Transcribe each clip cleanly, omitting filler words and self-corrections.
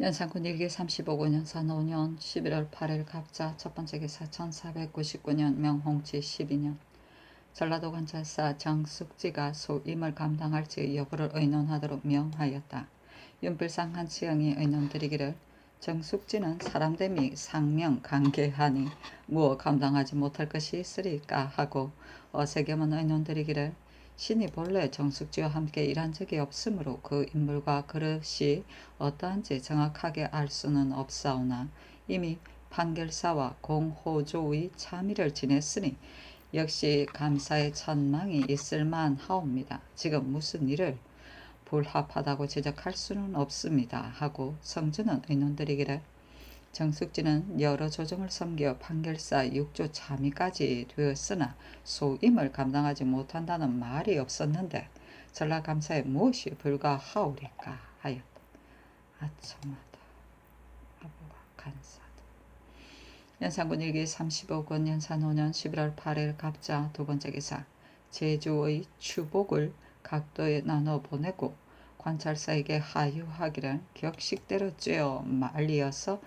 연산군 일기 35군 연산 5년 11월 8일 갑자 첫번째 기사 1499년 명홍치 12년 전라도 관찰사 정숙지가 소임을 감당할지 여부를 의논하도록 명하였다. 윤필상 한치영이 의논드리기를 정숙지는 사람됨이 상명 강계하니 무엇 감당하지 못할 것이 있으리까 하고 어세겸은 의논드리기를 신이 본래 정숙지와 함께 일한 적이 없으므로 그 인물과 그릇이 어떠한지 정확하게 알 수는 없사오나 이미 판결사와 공호조의 참의를 지냈으니 역시 감사의 천망이 있을만 하옵니다. 지금 무슨 일을 불합하다고 지적할 수는 없습니다. 하고 성주는 의논드리기를 정숙지는 여러 조정을 섬겨 판결사 6조 참의까지 되었으나 소임을 감당하지 못한다는 말이 없었는데 전라감사에 무엇이 불가하오리까 하였다. 아첨하다. 아부가 간사다. 연산군 일기 35권 연산 5년 11월 8일 갑자 두번째 기사 제주의 추복을 각도에 나눠 보내고 관찰사에게 하유하기를 격식대로 쬐어 말리어서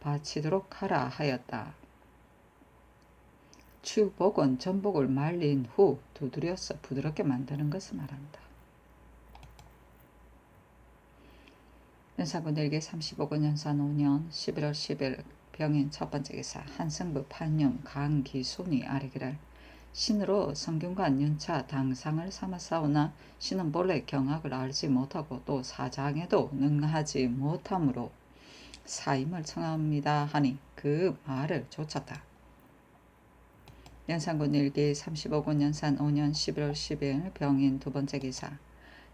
바치도록 하라 하였다. 추복은 전복을 말린 후 두드려서 부드럽게 만드는 것을 말한다. 연산군 일기 35권 연산 5년 11월 10일 병인 첫번째 기사 한성부 판영 강기순이 아뢰기를 신으로 성균관 연차 당상을 삼았사오나 신은 본래 경악을 알지 못하고 또 사장에도 능하지 못하므로 사임을 청합니다 하니 그 말을 좇았다. 연산군 일기 35군 연산 5년 11월 10일 병인 두번째 기사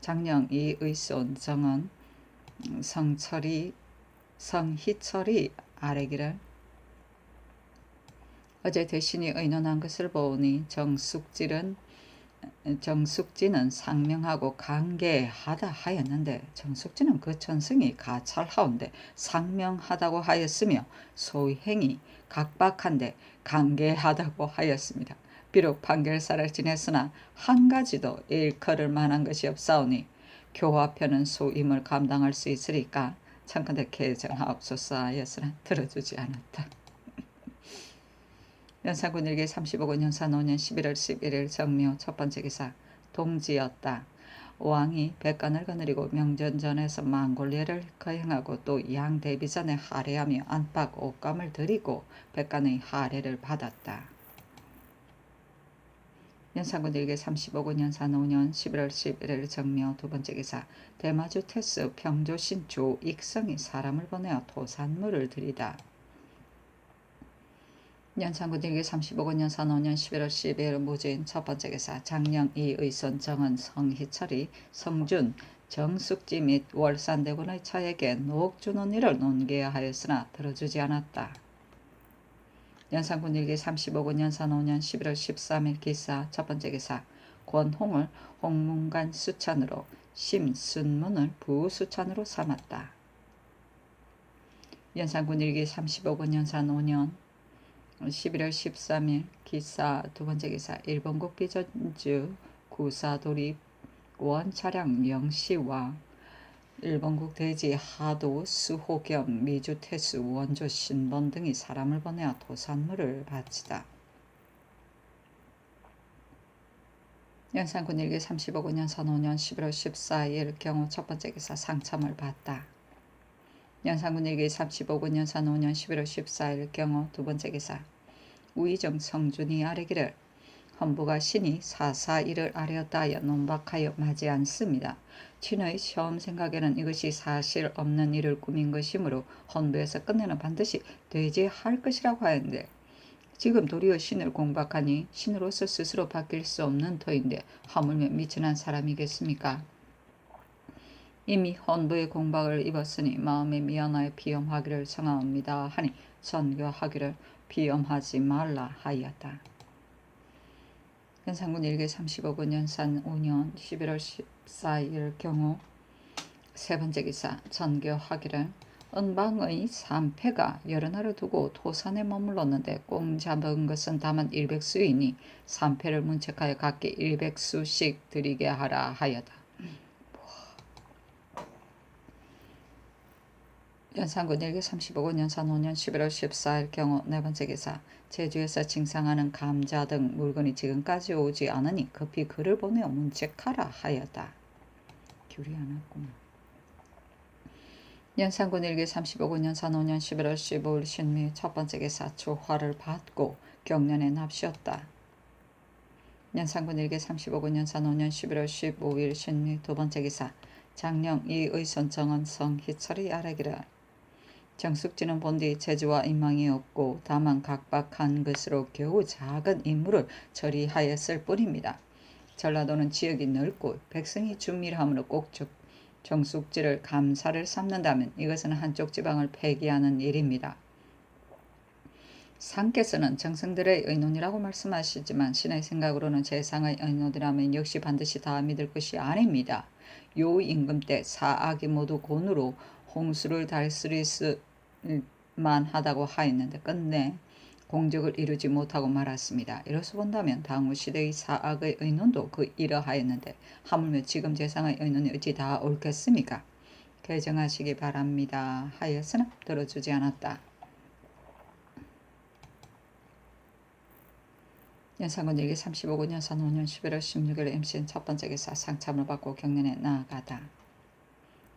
장령 이의손 정은 성희철이 아뢰기를 어제 대신이 의논한 것을 보니 정숙지는 상명하고 강계하다 하였는데 정숙지는 그 천성이 가찰하온데 상명하다고 하였으며 소행이 각박한데 강계하다고 하였습니다. 비록 판결사를 지냈으나 한 가지도 일컬을 만한 것이 없사오니 교화편은 소임을 감당할 수 있으리까 청컨대 개정하옵소서 하였으나 들어주지 않았다. 연산군 일기 35군 연산 5년 11월 11일 정묘 첫번째 기사 동지였다. 왕이 백관을 거느리고 명전전에서 망골례를 거행하고 또 양대비전에 하례하며 안팎 옷감을 드리고 백관의 하례를 받았다. 연산군 일기 35군 연산 5년 11월 11일 정묘 두번째 기사 대마주 태수 평조신 조익성이 사람을 보내어 토산물을 드리다. 연산군 일기 35군 연산 5년 11월 12일 무진 첫번째 기사 장령 이의손 정은 성희철이 성준 정숙지 및 월산대군의 차에게 녹 주는 일을 논게 하였으나 들어주지 않았다. 연산군 일기 35군 연산 5년 11월 13일 기사 첫번째 기사 권홍을 홍문관 수찬으로 심순문을 부수찬으로 삼았다. 연산군 일기 35군 연산 5년 11월 13일 기사 두번째 기사 일본국 비전주 구사도립 원차량 명시와 일본국 대지 하도 수호겸 미주태수 원조 신번 등이 사람을 보내어 토산물을 바치다. 연산군 일기 35군 연산 5년 11월 14일 경우 첫번째 기사 상참을 받다. 연산군 일기 35군 연산 5년 11월 14일 경우 두번째 기사 우의정 성준이 아뢰기를 헌부가 신이 사사일을 아뢰었다 하여 논박하여 마지 않습니다. 친의 시험 생각에는 이것이 사실 없는 일을 꾸민 것이므로 헌부에서 끝내는 반드시 되지할 것이라고 하였는데 지금 도리어 신을 공박하니 신으로서 스스로 바뀔 수 없는 터인데 하물며 미천한 사람이겠습니까? 이미 헌부의 공박을 입었으니 마음에 미안하여 비엄하기를 청하옵니다 하니 전교하기를 비엄하지 말라 하였다. 연산군 일기 35군 연산 5년 11월 14일 경우 세번째 기사 전교하기를 은방의 3패가 여러 날을 두고 토산에 머물렀는데 꽁 잡은 것은 다만 100수이니 3패를 문책하여 각기 100수씩 드리게 하라 하였다. 연산군 일기 35군 연산 5년 11월 14일 경우 네 번째 기사. 제주에서 징상하는 감자 등 물건이 지금까지 오지 않으니 급히 글을 보내어 문책하라 하였다. 귤이 안 왔구나. 연산군 일기 35군 연산 5년 11월 15일 신미 첫 번째 기사. 조화를 받고 경련에 납시었다. 연산군 일기 35군 연산 5년 11월 15일 신미 두 번째 기사. 장령 이의선 정은성 희철이 아래기를. 정숙지는 본디 재주와 인망이 없고 다만 각박한 것으로 겨우 작은 임무를 처리하였을 뿐입니다. 전라도는 지역이 넓고 백성이 준밀함으로 꼭 정숙지를 감사를 삼는다면 이것은 한쪽 지방을 폐기하는 일입니다. 상께서는 정성들의 의논이라고 말씀하시지만 신의 생각으로는 재상의 의논이라면 역시 반드시 다 믿을 것이 아닙니다. 요 임금 때 사악이 모두 곤으로 홍수를 달스릴 만하다고 하였는데 끝내 공적을 이루지 못하고 말았습니다. 이로써 본다면 당후 시대의 사악의 의논도 그 이러하였는데 하물며 지금 재상의 의논이 어찌 다 옳겠습니까? 개정하시기 바랍니다. 하였으나 들어주지 않았다. 연산군 일기 35군 연산 5년 11월 16일 MC는 첫 번째 기사. 상참을 받고 경련에 나아가다.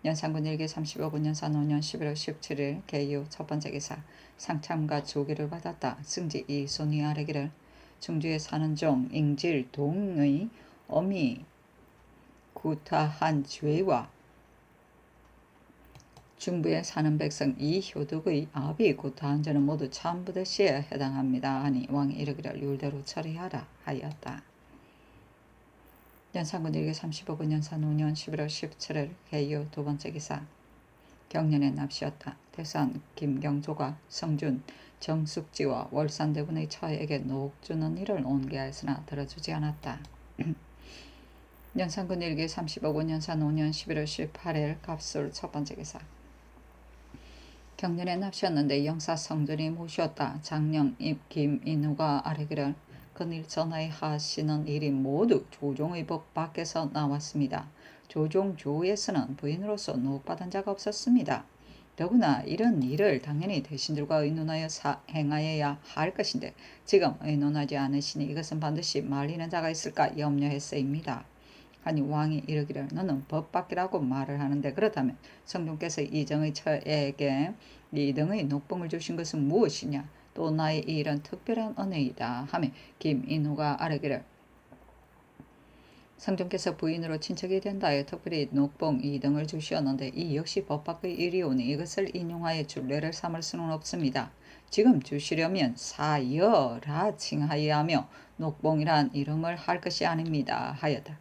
연산군 일기 35군 연산 5년 11월 17일 개유 첫 번째 기사. 상참과 조기를 받았다. 승지 이손이 아래기를. 중주에 사는 종 잉질동의 어미 구타한 죄와 중부에 사는 백성 이효득의 아비 구타한 죄는 모두 참부대시에 해당합니다. 하니 왕이 이르기를 율대로 처리하라 하였다. 연산군 일기 35군 연산 5년 11월 17일 개유 두 번째 기사. 경련에 납시었다. 대산 김경조가 성준 정숙지와 월산대군의 처에게 녹주는 일을 온게하였으나 들어주지 않았다. 연산군 일기 35군 연산 5년 11월 18일 갑술 첫 번째 기사. 경련에 납시었는데 영사 성준이 모셨다. 장령 김인우가 아뢰기를 그일 전하에 하시는 일이 모두 조종의 법 밖에서 나왔습니다. 조종조에서는 부인으로서 녹받은 자가 없었습니다. 더구나 이런 일을 당연히 대신들과 의논하여 행하여야 할 것인데 지금 의논하지 않으시니 이것은 반드시 말리는 자가 있을까 염려했어입니다. 하니 왕이 이르기를 너는 법 밖이라고 말을 하는데 그렇다면 성종께서 이정의 처에게 이 등의 녹봉을 주신 것은 무엇이냐? 또 나의 이 일은 특별한 은혜이다 하며 김인후가 아뢰기를 성종께서 부인으로 친척이 된다에 특별히 녹봉 2등을 주시었는데 이 역시 법 밖의 일이오니 이것을 인용하여 줄례를 삼을 수는 없습니다. 지금 주시려면 사여라 칭하여야 하며 녹봉이란 이름을 할 것이 아닙니다 하였다.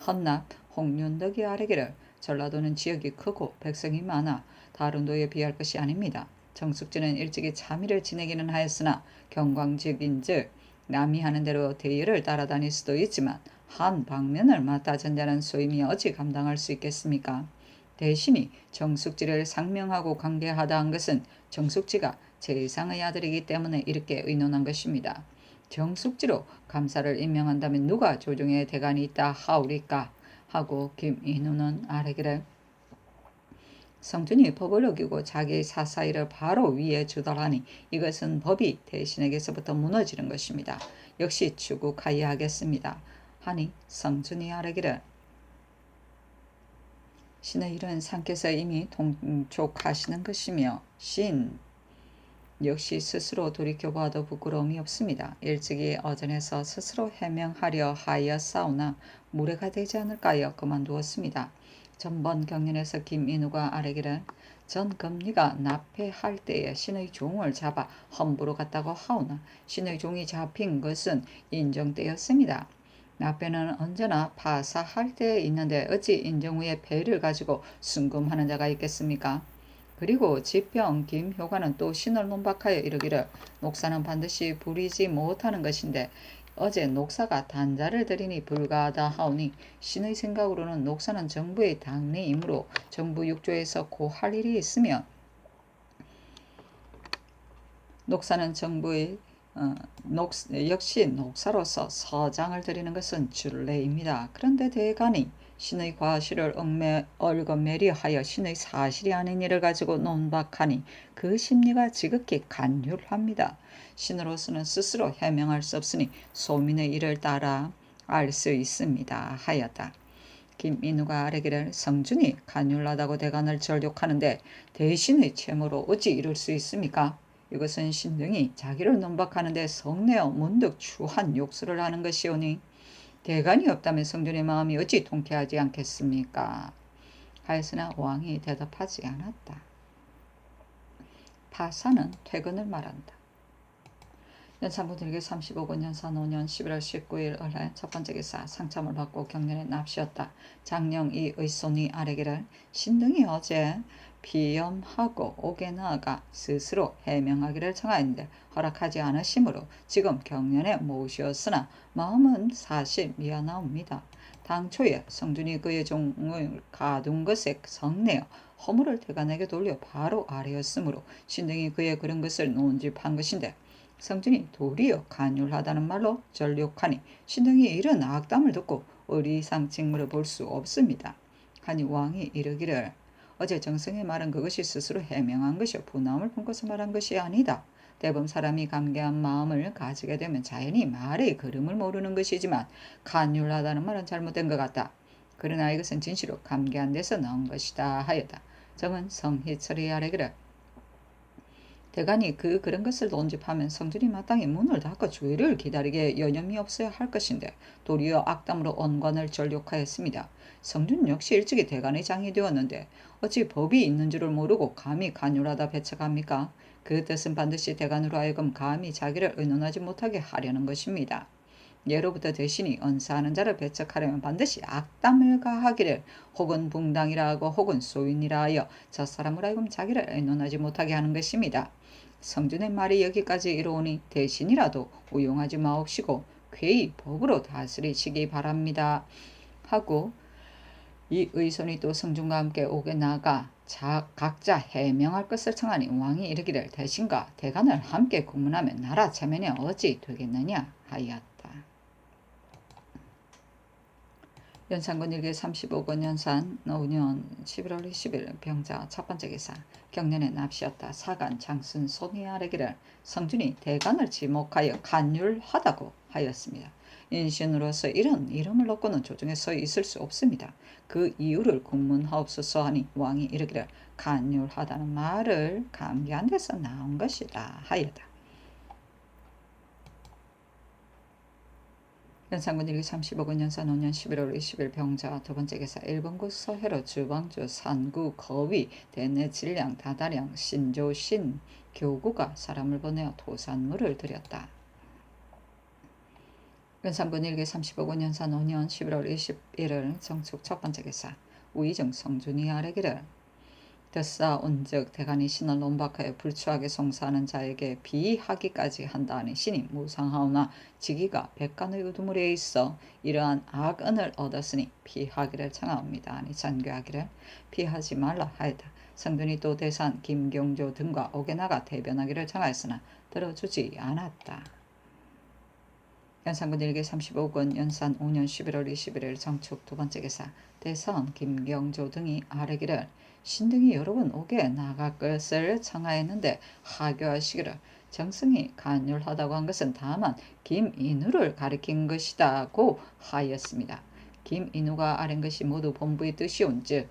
헌납 홍윤덕이 아뢰기를 전라도는 지역이 크고 백성이 많아 다른 도에 비할 것이 아닙니다. 정숙지는 일찍이 참의를 지내기는 하였으나 경광직인즉 남이 하는 대로 대의를 따라다닐 수도 있지만 한 방면을 맡아 전자는 소임이 어찌 감당할 수 있겠습니까? 대신이 정숙지를 상명하고 강대하다 한 것은 정숙지가 제상의 아들이기 때문에 이렇게 의논한 것입니다. 정숙지로 감사를 임명한다면 누가 조정에 대간이 있다 하오리까? 하고 김인우는 아뢰기를 성준이 법을 어기고 자기 사사일을 바로 위에 주달하니 이것은 법이 대신에게서부터 무너지는 것입니다. 역시 추국하여야 하겠습니다. 하니 성준이 아뢰기를 신의 일은 상께서 이미 통촉하시는 것이며 신 역시 스스로 돌이켜봐도 부끄러움이 없습니다. 일찍이 어전에서 스스로 해명하려 하였사오나 무례가 되지 않을까 하여 그만두었습니다. 전번 경연에서 김인우가 아뢰기를 전 금리가 납폐할 때에 신의 종을 잡아 함부로 갔다고 하오나 신의 종이 잡힌 것은 인정 때였습니다. 납폐는 언제나 파사할 때에 있는데 어찌 인정 후에 배를 가지고 순금하는 자가 있겠습니까? 그리고 지평 김효관은 또 신을 논박하여 이르기를 녹사는 반드시 부리지 못하는 것인데 어제 녹사가 단자를 드리니 불가하다 하오니 신의 생각으로는 녹사는 정부의 당리이므로 정부 육조에서 고할 일이 있으면 녹사는 정부의 역시 녹사로서 서장을 드리는 것은 줄례입니다. 그런데 대간이 신의 과실을 얼거매리하여 신의 사실이 아닌 일을 가지고 논박하니 그 심리가 지극히 간율합니다. 신으로서는 스스로 해명할 수 없으니 소민의 일을 따라 알 수 있습니다 하였다. 김민우가 아뢰기를 성준이 간율하다고 대간을 절욕하는데 대신의 채무로 어찌 이룰 수 있습니까? 이것은 신등이 자기를 논박하는데 성내어 문득 추한 욕설을 하는 것이오니 대간이 없다면 성준의 마음이 어찌 통쾌하지 않겠습니까? 하였으나 왕이 대답하지 않았다. 파사는 퇴근을 말한다. 연산군 들기 35군 연산 5년 11월 19일 을해 첫 번째 기사 상참을 받고 경련에 납시었다. 장령 이 의손이 아뢰기를 신등이 어제 비염하고 옥에 나아가 스스로 해명하기를 청하였는데 허락하지 않으시므로 지금 경련에 모시었으나 마음은 사실 미안하옵니다. 당초에 성준이 그의 종을 가둔 것에 성내어 허물을 대간에게 돌려 바로 아뢰었으므로 신등이 그의 그런 것을 논집한 것인데 성준이 도리어 간율하다는 말로 절욕하니 신등이 이런 악담을 듣고 의리상 직무를 볼 수 없습니다. 하니 왕이 이르기를 어제 정승의 말은 그것이 스스로 해명한 것이요 분함을 품고서 말한 것이 아니다. 대범 사람이 감개한 마음을 가지게 되면 자연히 말의 그름을 모르는 것이지만 간율하다는 말은 잘못된 것 같다. 그러나 이것은 진실로 감개한 데서 나온 것이다 하였다. 정은 성희철이 아뢰기를 대간이 그런 것을 논집하면 성준이 마땅히 문을 닫고 주의를 기다리게 여념이 없어야 할 것인데 도리어 악담으로 언관을 전력하였습니다. 성준 역시 일찍이 대간의 장이 되었는데 어찌 법이 있는 줄을 모르고 감히 간율하다 배척합니까? 그 뜻은 반드시 대간으로 하여금 감히 자기를 의논하지 못하게 하려는 것입니다. 예로부터 대신이 언사하는 자를 배척하려면 반드시 악담을 가하기를 혹은 붕당이라 하고 혹은 소인이라 하여 저 사람을 하여금 자기를 의논하지 못하게 하는 것입니다. 성준의 말이 여기까지 이르오니 대신이라도 우용하지 마옵시고 쾌히 법으로 다스리시기 바랍니다. 하고 이 의손이 또 성준과 함께 옥에 나가 각자 해명할 것을 청하니 왕이 이르기를 대신과 대간을 함께 고문하면 나라 체면이 어찌 되겠느냐 하였다. 연산군 일기 35권 연산 5년 11월 20일 병자 첫 번째 기사 경련에 납시었다. 사간 장순 손이 아뢰기를 성준이 대간을 지목하여 간율하다고 하였습니다. 인신으로서 이런 이름을 놓고는 조정에 서 있을 수 없습니다. 그 이유를 국문하옵소서 하니 왕이 이르기를 간율하다는 말을 감기한 데서 나온 것이다 하였다. 연산군 일기 35군 연산 5년 11월 20일 병자 두 번째 기사 일본국 서해로 주방주 산구 거위 대내 질량 다다량 신조 신 교구가 사람을 보내어 토산물을 드렸다. 연산군 일기 35군 연산 5년 11월 21일 정축 첫 번째 기사 우의정 성준이 아뢰기를 듣사온즉 대간이 신을 논박하여 불추하게 송사하는 자에게 비하기까지 한다 하니 신이 무상하오나 지기가 백간의 우두머리에 있어 이러한 악언을 얻었으니 피하기를 청하옵니다. 아니 전교하기를 피하지 말라 하였다. 성준이 또 대산 김경조 등과 옥에 나가 대변하기를 청하였으나 들어주지 않았다. 연산군 일기 35권 연산 5년 11월 21일 정축 두 번째 기사 대선 김경조 등이 아뢰기를 신등이 여러 번 옥에 나갈 것을 청하였는데 하교하시기를 정승이 간율하다고 한 것은 다만 김인우를 가리킨 것이다고 하였습니다. 김인우가 아랜 것이 모두 본부의 뜻이온즉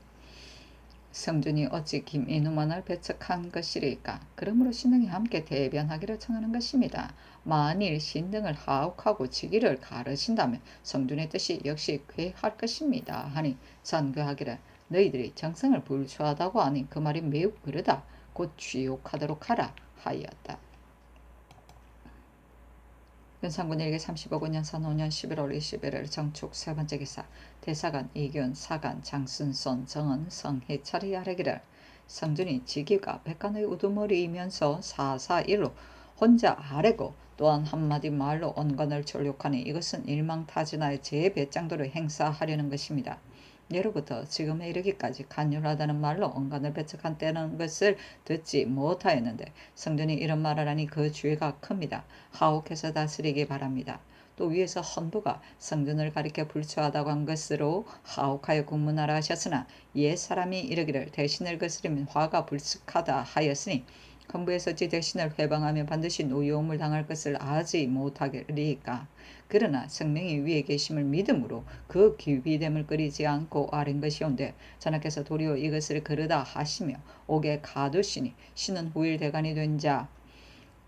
성준이 어찌 김인우만을 배척한 것이리까? 그러므로 신등이 함께 대변하기를 청하는 것입니다. 만일 신등을 하옥하고 지기를 가르친다면 성준의 뜻이 역시 쾌할 것입니다. 하니 전교하기를 너희들이 정성을 불추하다고 하니 그 말이 매우 그르다. 곧 쥐욕하도록 하라 하였다. 연산군 일기 35군 연산 5년 11월 21일 정축 세 번째 기사 대사관 이균 사관 장순손 정은 성해철이 아뢰기를 성준이 지기가 백간의 우두머리이면서 사사일로 혼자 아뢰고 또한 한마디 말로 언관을 전력하니 이것은 일망타진하여 제 배짱도를 행사하려는 것입니다. 예로부터 지금에 이르기까지 간율하다는 말로 언관을 배척한다는 것을 듣지 못하였는데 성준이 이런 말을 하니 그 죄가 큽니다. 하옥해서 다스리기 바랍니다. 또 위에서 헌부가 성전을 가리켜 불초하다고 한 것으로 하옥하여 국문하라 하셨으나 옛 사람이 이르기를 대신을 거스르면 화가 불쑥하다 하였으니 헌부에서 지 대신을 회방하면 반드시 노여움을 당할 것을 아지 못하리까. 그러나 성령이 위에 계심을 믿음으로 그 기비됨을 끓이지 않고 아린 것이온데 전하께서 도리어 이것을 그르다 하시며 옥에 가두시니 신은 후일 대간이 된 자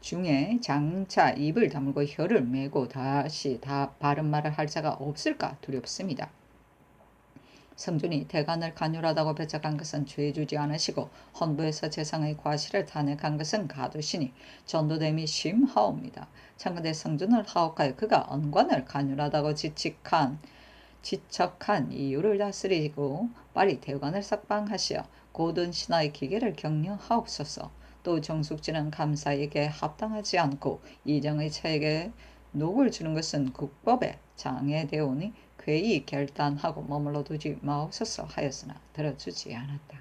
중에 장차 입을 다물고 혀를 메고 다시 바른 말을 할 자가 없을까 두렵습니다. 성준이 대간을 간율하다고 배척한 것은 죄 주지 않으시고 헌부에서 재상의 과실을 탄핵한 것은 가두시니 전도됨이 심하옵니다. 참건대 성준을 하옥하여 그가 언관을 간율하다고 지척한 이유를 다스리고 빨리 대관을 석방하시어 고든 신하의 기계를 격려하옵소서. 또 정숙지는 감사에게 합당하지 않고 이정의 차에게 녹을 주는 것은 국법에 장애되오니 괴히 결단하고 머물러 두지 마옵소서 하였으나 들어주지 않았다.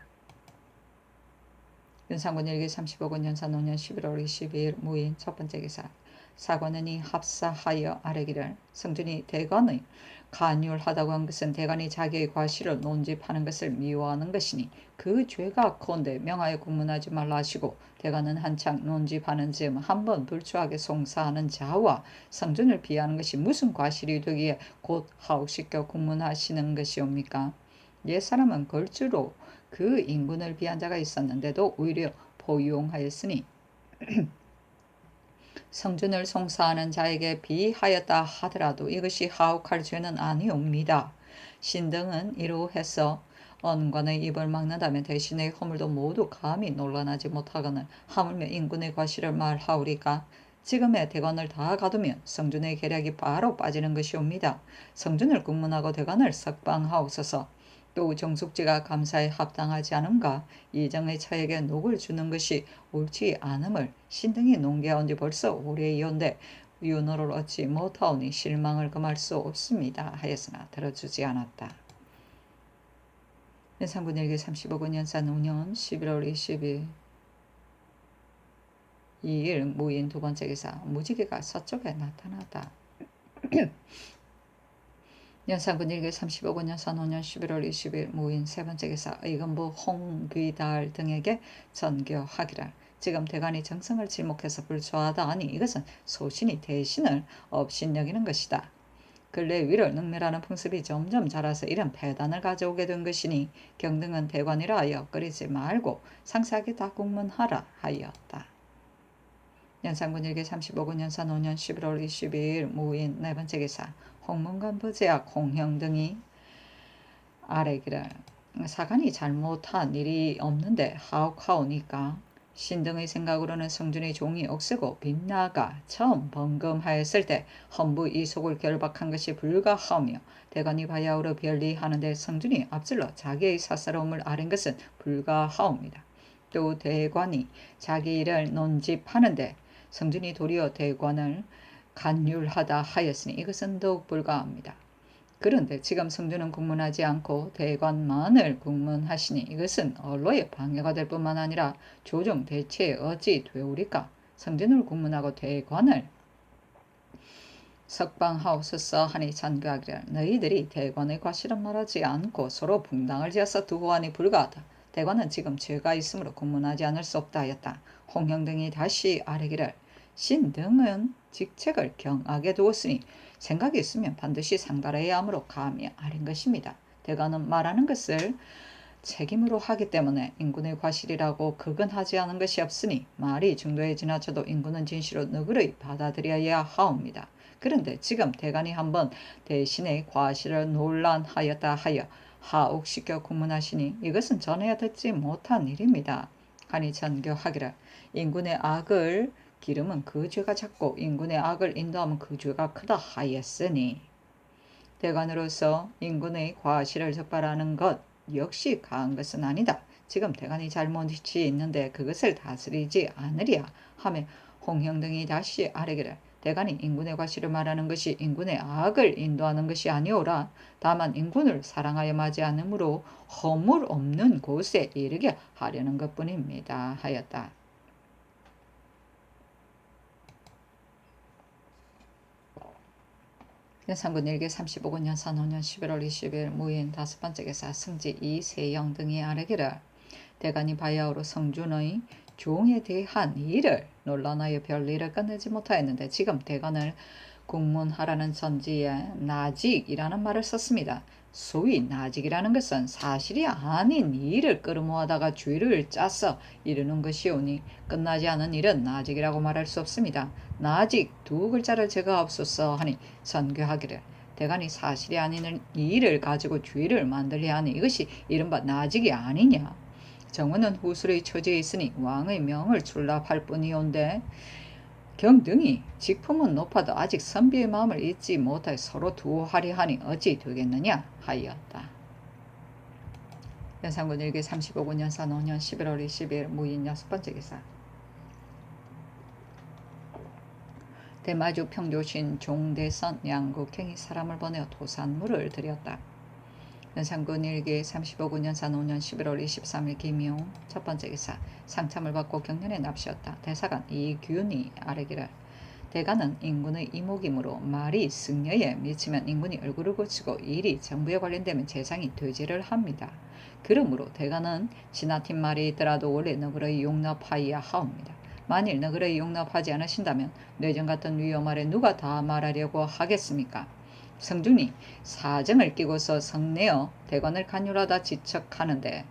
윤상군 일기 35군 연산 5년 11월 22일 무인 첫 번째 기사. 사관은 이 합사하여 아뢰기를 성준이 대관의 간율하다고 한 것은 대관이 자기의 과실을 논집하는 것을 미워하는 것이니 그 죄가 컨대 명하여 국문하지 말라 하시고 대관은 한창 논집하는 즈음 한번 불초하게 송사하는 자와 성준을 비하는 것이 무슨 과실이 되기에 곧 하옥시켜 국문하시는 것이옵니까? 옛사람은 걸주로 그 인군을 비한 자가 있었는데도 오히려 포용하였으니 성준을 송사하는 자에게 비하였다 하더라도 이것이 하옥할 죄는 아니옵니다. 신등은 이로해서 언관의 입을 막는다면 대신의 허물도 모두 감히 논란하지 못하거늘 하물며 인군의 과실을 말하오리까. 지금의 대관을 다 가두면 성준의 계략이 바로 빠지는 것이옵니다. 성준을 국문하고 대관을 석방하옵소서. 또 정숙지가 감사에 합당하지 않음과 이정의 차에게 녹을 주는 것이 옳지 않음을 신등이 논개한 지 벌써 오래이온데 윤호를 얻지 못하오니 실망을 금할 수 없습니다 하였으나 들어주지 않았다. 연산군 일기 35군 연산 5년 11월 22일 무인 두 번째 기사. 무지개가 서쪽에 나타났다. 연산군 일기 35군 연산 5년 11월 20일 무인 세 번째 기사. 의금부 홍귀달 등에게 전교하기를 지금 대간이 정성을 지목해서 불초하다 하니 이것은 소신이 대신을 업신여기는 것이다. 근래 위를 능멸하는 풍습이 점점 자라서 이런 폐단을 가져오게 된 것이니 경등은 대관이라 하여 끓이지 말고 상세하게 다 국문하라 하였다. 연산군 일기 35군 연산 5년 11월 22일 무인 네 번째 기사. 홍문관 부제학 홍형 등이 아뢰기를 사관이 잘못한 일이 없는데 하옥하오니까 신등의 생각으로는 성준의 종이 억세고 빗나가 처음 번금하였을 때 헌부 이속을 결박한 것이 불가하오며 대관이 바야흐로 변리하는데 성준이 앞질러 자기의 사사로움을 아뢰는 것은 불가하옵니다. 또 대관이 자기 일을 논집하는데 성준이 도리어 대관을 간율하다 하였으니 이것은 더욱 불가합니다. 그런데 지금 성준은 국문하지 않고 대관만을 국문하시니 이것은 언로의 방해가 될 뿐만 아니라 조정 대체에 어찌 되오리까. 성준을 국문하고 대관을 석방하옵소서 하니 전교하기를 너희들이 대관의 과실은 말하지 않고 서로 붕당을 지어서 두고 하니 불가하다. 대관은 지금 죄가 있으므로 국문하지 않을 수 없다 하였다. 홍형 등이 다시 아뢰기를 신등은 직책을 경하게 두었으니 생각이 있으면 반드시 상달해야 하므로 감히 아린 것입니다. 대관은 말하는 것을 책임으로 하기 때문에 인군의 과실이라고 극은하지 않은 것이 없으니 말이 중도에 지나쳐도 인군은 진실로 너그러이 받아들여야 하옵니다. 그런데 지금 대관이 한번 대신의 과실을 논란하였다 하여 하옥시켜 국문하시니 이것은 전에야 듣지 못한 일입니다. 하니 전교하기를 인군의 악을 기름은 그 죄가 작고 인군의 악을 인도하면 그 죄가 크다 하였으니 대관으로서 인군의 과실을 적발하는 것 역시 가한 것은 아니다. 지금 대관이 잘못이 있는데 그것을 다스리지 않으랴 하며 홍형 등이 다시 아뢰기를 대관이 인군의 과실을 말하는 것이 인군의 악을 인도하는 것이 아니오라. 다만 인군을 사랑하여 맞이하므로 허물 없는 곳에 이르게 하려는 것뿐입니다 하였다. 연산군 일개 35군 연산 5년 11월 20일 무인 다섯 번째 기사 승지 이세영 등이 아뢰기를 대간이 바야흐로 성준의 종에 대한 일을 논란하여 별일을 끝내지 못하였는데 지금 대간을 국문하라는 전지에 나직이라는 말을 썼습니다. 소위 나직이라는 것은 사실이 아닌 일을 끌어모아다가 줄을 짜서 이루는 것이오니 끝나지 않은 일은 나직이라고 말할 수 없습니다. 나직 두 글자를 제거하옵소서 하니 선교하기를 대간이 사실이 아닌 일을 가지고 주의를 만들려 하니 이것이 이른바 나직이 아니냐. 정원은 후술의 처지에 있으니 왕의 명을 출납할 뿐이온데 경등이 직품은 높아도 아직 선비의 마음을 잊지 못하여 서로 두하리 하니 어찌 되겠느냐 하였다. 연산군 일기 35군 연산 5년 11월 20일 무인 6번째 기사 대마주 평조신 종대선 양국행이 사람을 보내어 도산물을 드렸다. 연산군 일기 35군 연산 5년 11월 23일 김용 첫 번째 기사 상참을 받고 경련에 납시었다. 대사관 이균이 아뢰기를 대가는 인군의 이목이므로 말이 승려에 미치면 인군이 얼굴을 고치고 일이 정부에 관련되면 재상이 퇴제를 합니다. 그러므로 대가는 지나친 말이 있더라도 원래 너그러이 용납하여야 하옵니다. 만일 너그러이 용납하지 않으신다면 뇌정 같은 위험 아래 누가 다 말하려고 하겠습니까? 성준이 사정을 끼고서 성내어 대관을 간율하다 지척하는데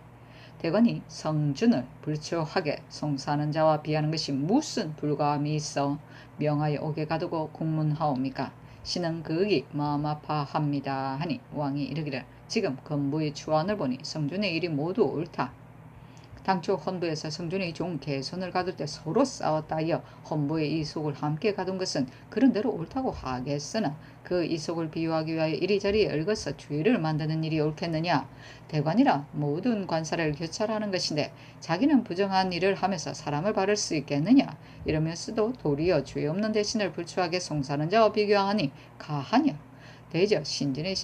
대관이 성준을 불초하게 송사하는 자와 비하는 것이 무슨 불가함이 있어 명하여 오게 가두고 국문하옵니까? 신은 그의 마음 아파합니다 하니 왕이 이르기를 지금 건부의 추안을 보니 성준의 일이 모두 옳다. 당초 헌부에서 성준의 종 개손을 가둘 때 서로 싸웠다 하여 헌부의 이속을 함께 가둔 것은 그런대로 옳다고 하겠으나 그 이속을 비유하기 위하여 이리저리 얽어서 죄를 만드는 일이 옳겠느냐. 대관이라 모든 관사를 교찰하는 것인데 자기는 부정한 일을 하면서 사람을 바를 수 있겠느냐. 이러면서도 도리어 죄 없는 대신을 불초하게 송사하는 자와 비교하니 가하냐. 대저 신진의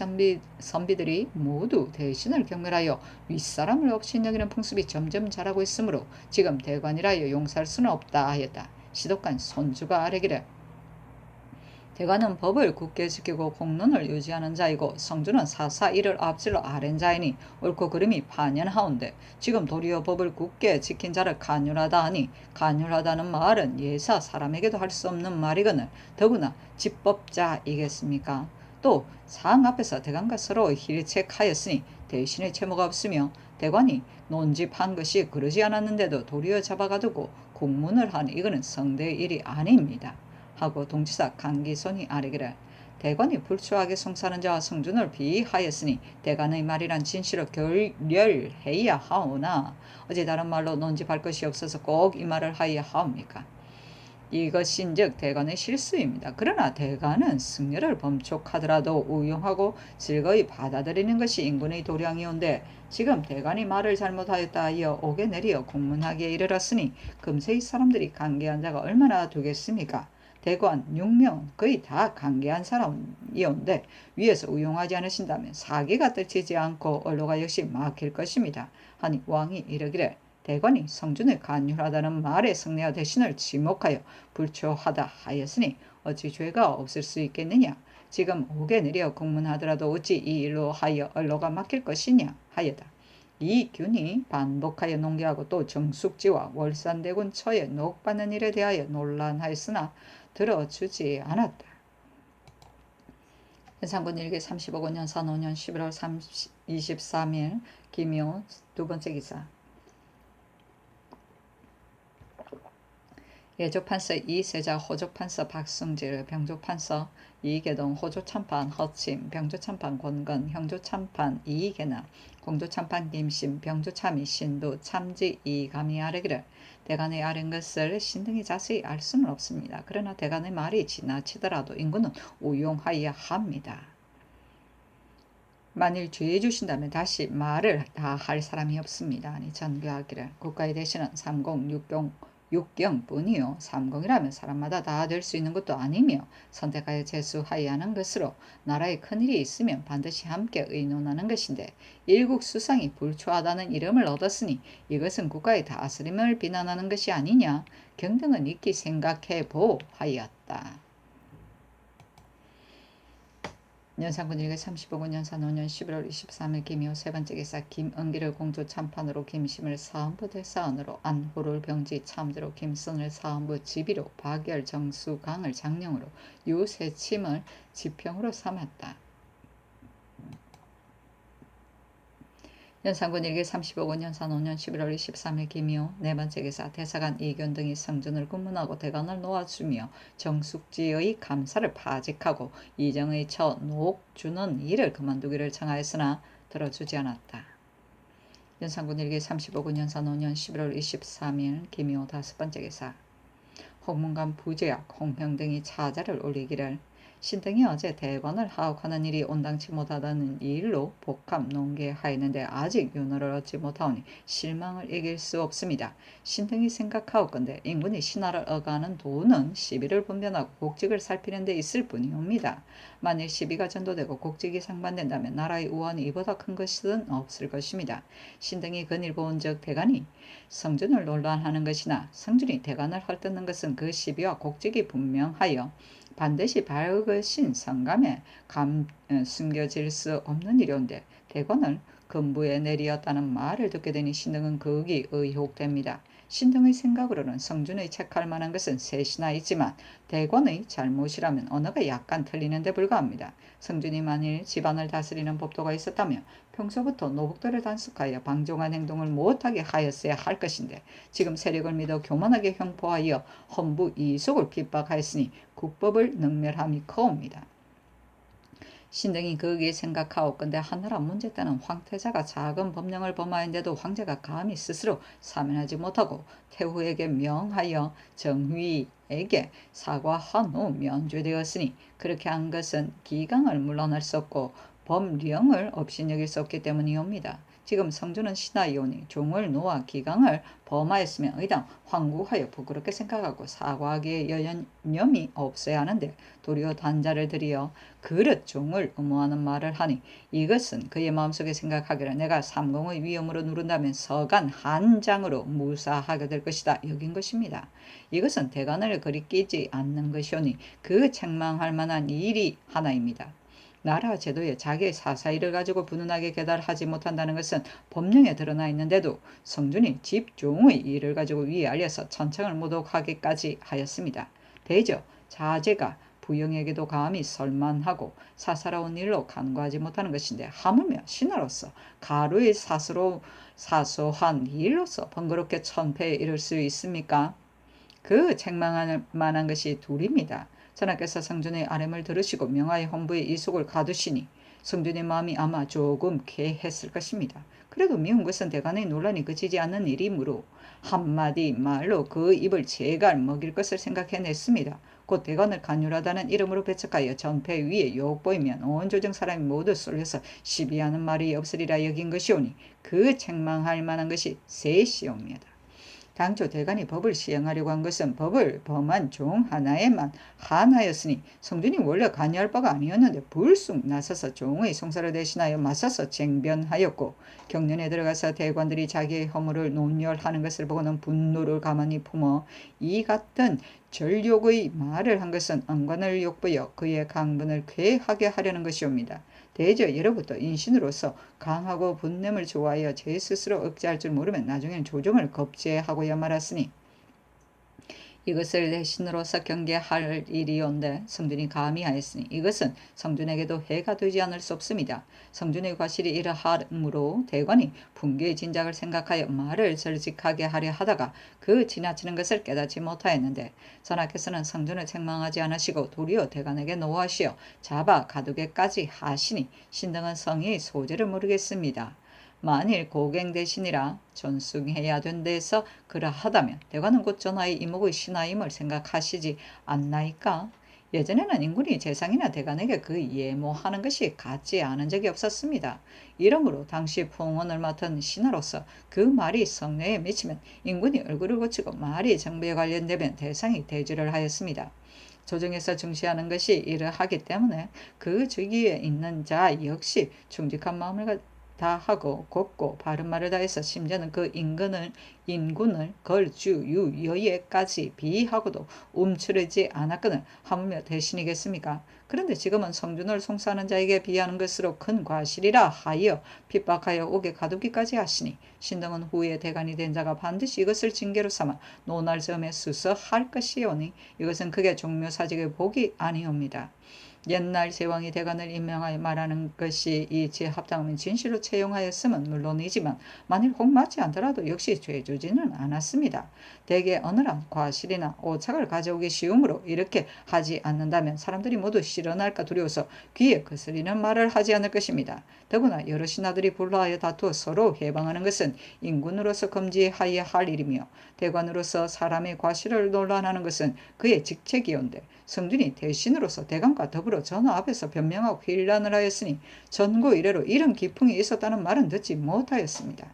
선비들이 모두 대신을 경멸하여 윗사람을 업신여기는 풍습이 점점 자라고 있으므로 지금 대관이라여 용서할 수는 없다 하였다. 시독관 손주가 아뢰기를 대관은 법을 굳게 지키고 공론을 유지하는 자이고 성주는 사사 이를 앞질러 아랜 자이니 옳고 그름이 반연하온데 지금 도리어 법을 굳게 지킨 자를 간율하다 하니 간율하다는 말은 예사 사람에게도 할 수 없는 말이거늘 더구나 집법자이겠습니까? 또 상 앞에서 대관과 서로 힐책하였으니 대신의 채무가 없으며 대관이 논집한 것이 그러지 않았는데도 도리어 잡아가두고 공문을 하니 이거는 성대의 일이 아닙니다. 하고 동지사 강기손이 아뢰기를 대관이 불초하게 송사하는 자와 성준을 비하였으니 대관의 말이란 진실로 결렬해야 하오나 어제 다른 말로 논집할 것이 없어서 꼭 이 말을 하여야 하옵니까? 이것인즉 대관의 실수입니다. 그러나 대관은 승려를 범촉하더라도 우용하고 즐거이 받아들이는 것이 인군의 도량이온데 지금 대관이 말을 잘못하였다 하여 옥에 내리어 공문하기에 이르렀으니 금세 이 사람들이 관계한 자가 얼마나 되겠습니까? 대관 6명 거의 다 관계한 사람이온데 위에서 우용하지 않으신다면 사기가 떨치지 않고 언로가 역시 막힐 것입니다. 하니 왕이 이르기를 대관이 성준을 간율하다는 말에 성내와 대신을 지목하여 불초하다 하였으니 어찌 죄가 없을 수 있겠느냐. 지금 옥에 내려 공문하더라도 어찌 이 일로 하여 언로가 막힐 것이냐 하였다. 이 균이 반복하여 농계하고 또 정숙지와 월산대군 처에 녹받는 일에 대하여 논란하였으나 들어주지 않았다. 연산군 일기 35군 연산 5년 11월 23일 김효 두 번째 기사 예조판서 이세자 호조판서 박승질 병조판서 이계동 호조참판 허침 병조참판 권건 형조참판 이계나 공조참판 김심 병조참이 신도 참지 이감이 아뢰기를 대간의 아른 것을 신등이 자세히 알 수는 없습니다. 그러나 대간의 말이 지나치더라도 인구는 우용하여야 합니다. 만일 죄해 주신다면 다시 말을 다 할 사람이 없습니다. 아니 전교하기를 국가의 대신은 3060뿐이요. 30이라면 사람마다 다 될 수 있는 것도 아니며 선택하여 제수하여야 하는 것으로 나라에 큰일이 있으면 반드시 함께 의논하는 것인데 일국 수상이 불초하다는 이름을 얻었으니 이것은 국가의 다스림을 비난하는 것이 아니냐. 경등은 익히 생각해 보 하였다. 연산군 일기 35군 연산 5년 11월 23일 김효 세 번째 기사 김은기를 공주 참판으로 김심을 사헌부 대사원으로 안호를 병지 참대로 김선을 사헌부 지비로 박열 정수 강을 장령으로 유세침을 지평으로 삼았다. 연산군 일기 35군 연산 5년 11월 23일 김효 네 번째 기사 대사관 이견 등이 성준을 구문하고 대관을 놓아주며 정숙지의 감사를 파직하고 이정의 처 녹주는 이를 그만두기를 청하였으나 들어주지 않았다. 연산군 일기 35군 연산 5년 11월 23일 김효 다섯 번째 기사 홍문관 부제약 홍평 등이 차자를 올리기를 신등이 어제 대관을 하옥하는 일이 온당치 못하다는 일로 복합 논계하였는데 아직 윤호를 얻지 못하오니 실망을 이길 수 없습니다. 신등이 생각하옵건대 인군이 신하를 억하는 도는 시비를 분변하고 국직을 살피는 데 있을 뿐이옵니다. 만일 시비가 전도되고 국직이 상반된다면 나라의 우환이 이보다 큰 것은 없을 것입니다. 신등이 그일 본즉 대간이 성준을 논란하는 것이나 성준이 대간을 헐뜯는 것은 그 시비와 국직이 분명하여 반드시 밝으신 성감에 숨겨질 수 없는 일인데 대관을 근부에 내리었다는 말을 듣게 되니 신등은 극이 의혹됩니다. 신등의 생각으로는 성준의 책할 만한 것은 셋이나 있지만 대관의 잘못이라면 언어가 약간 틀리는 데 불과합니다. 성준이 만일 집안을 다스리는 법도가 있었다면 평소부터 노복들을 단속하여 방종한 행동을 못하게 하였어야 할 것인데 지금 세력을 믿어 교만하게 형포하여 헌부 이속을 핍박하였으니 국법을 능멸함이 커옵니다. 신등이 거기에 생각하옵건대 하나라 문제 때는 황태자가 작은 법령을 범하였는데도 황제가 감히 스스로 사면하지 못하고 태후에게 명하여 정휘에게 사과한 후 면죄되었으니 그렇게 한 것은 기강을 물러날 수 없고 법령을 업신여길 수 없기 때문이옵니다. 지금 성준은 신하이오니 종을 놓아 기강을 범하였으면 의당 황구하여 부끄럽게 생각하고 사과하기에 여념이 없어야 하는데 도리어 단자를 들이어 그릇 종을 의무하는 말을 하니 이것은 그의 마음속에 생각하기를 내가 삼공의 위험으로 누른다면 서간 한장으로 무사하게 될 것이다 여긴 것입니다. 이것은 대간을 그리 끼지 않는 것이오니 그 책망할 만한 일이 하나입니다. 나라 제도에 자기의 사사일을 가지고 분운하게 계달하지 못한다는 것은 법령에 드러나 있는데도 성준이 집종의 일을 가지고 위에 알려서 천청을 모독하기까지 하였습니다. 대저 자제가 부영에게도 감히 설만하고 사사로운 일로 간과하지 못하는 것인데 하물며 신하로서 가루의 사소한 일로서 번거롭게 천패에 이를 수 있습니까? 그 책망할 만한 것이 둘입니다. 전하께서 성준의 아뢰을 들으시고 명하여 헌부의 이속을 가두시니 성준의 마음이 아마 조금 쾌했을 것입니다. 그래도 미운 것은 대간의 논란이 그치지 않는 일이므로 한마디 말로 그 입을 제갈 먹일 것을 생각해냈습니다. 곧 대간을 간율하다는 이름으로 배척하여 전패 위에 욕보이면 온 조정 사람이 모두 쏠려서 시비하는 말이 없으리라 여긴 것이오니 그 책망할 만한 것이 셋이옵니다. 당초 대간이 법을 시행하려고 한 것은 법을 범한 종 하나에만 한하였으니 성준이 원래 관여할 바가 아니었는데 불쑥 나서서 종의 송사를 대신하여 맞서서 쟁변하였고 경련에 들어가서 대관들이 자기의 허물을 논열하는 것을 보고는 분노를 가만히 품어 이 같은 절욕의 말을 한 것은 언관을 욕보여 그의 강분을 쾌하게 하려는 것이옵니다. 대저 예로부터 인신으로서 강하고 분냄을 좋아하여 제 스스로 억제할 줄 모르면 나중에는 조정을 겁제하고야 말았으니 이것을 내 신으로서 경계할 일이온데 성준이 감히 하였으니 이것은 성준에게도 해가 되지 않을 수 없습니다. 성준의 과실이 이러하므로 대관이 분개의 진작을 생각하여 말을 절직하게 하려 하다가 그 지나치는 것을 깨닫지 못하였는데 전하께서는 성준을 책망하지 않으시고 도리어 대관에게 노하시어 잡아 가두게까지 하시니 신등은 성의 소재를 모르겠습니다. 만일 고갱 대신이라 존숭해야 된데서 그러하다면 대관은 곧 전하의 이목의 신하임을 생각하시지 않나이까? 예전에는 인군이 재상이나 대관에게 그 예모하는 것이 같지 않은 적이 없었습니다. 이러므로 당시 풍원을 맡은 신하로서 그 말이 성내에 미치면 인군이 얼굴을 고치고 말이 정부에 관련되면 대상이 대주를 하였습니다. 조정에서 중시하는 것이 이러하기 때문에 그 주기에 있는 자 역시 충직한 마음을 다하고 곱고 바른 말을 다해서 심지어는 그 인군을 걸주유여예까지 비하고도 움츠르지 않았거늘 하물며 대신이겠습니까? 그런데 지금은 성준을 송사하는 자에게 비하는 것으로 큰 과실이라 하여 핍박하여 옥에 가두기까지 하시니 신등은 후에 대간이 된 자가 반드시 이것을 징계로 삼아 논할 점에 수서할 것이오니 이것은 크게 종묘사직의 복이 아니옵니다. 옛날 제왕이 대간을 임명하여 말하는 것이 이 제합당하면 진실로 채용하였음은 물론이지만 만일 혹 맞지 않더라도 역시 죄주지는 않았습니다. 대개 어느한 과실이나 오착을 가져오기 쉬우므로 이렇게 하지 않는다면 사람들이 모두 실현할까 두려워서 귀에 거스리는 말을 하지 않을 것입니다. 더구나 여러 신하들이 불러하여 다투어 서로 해방하는 것은 인군으로서 금지하여야 할 일이며 대관으로서 사람의 과실을 논란하는 것은 그의 직책이온데 성준이 대신으로서 대감과 더불어 전하 앞에서 변명하고 휘란을 하였으니 전고 이래로 이런 기풍이 있었다는 말은 듣지 못하였습니다.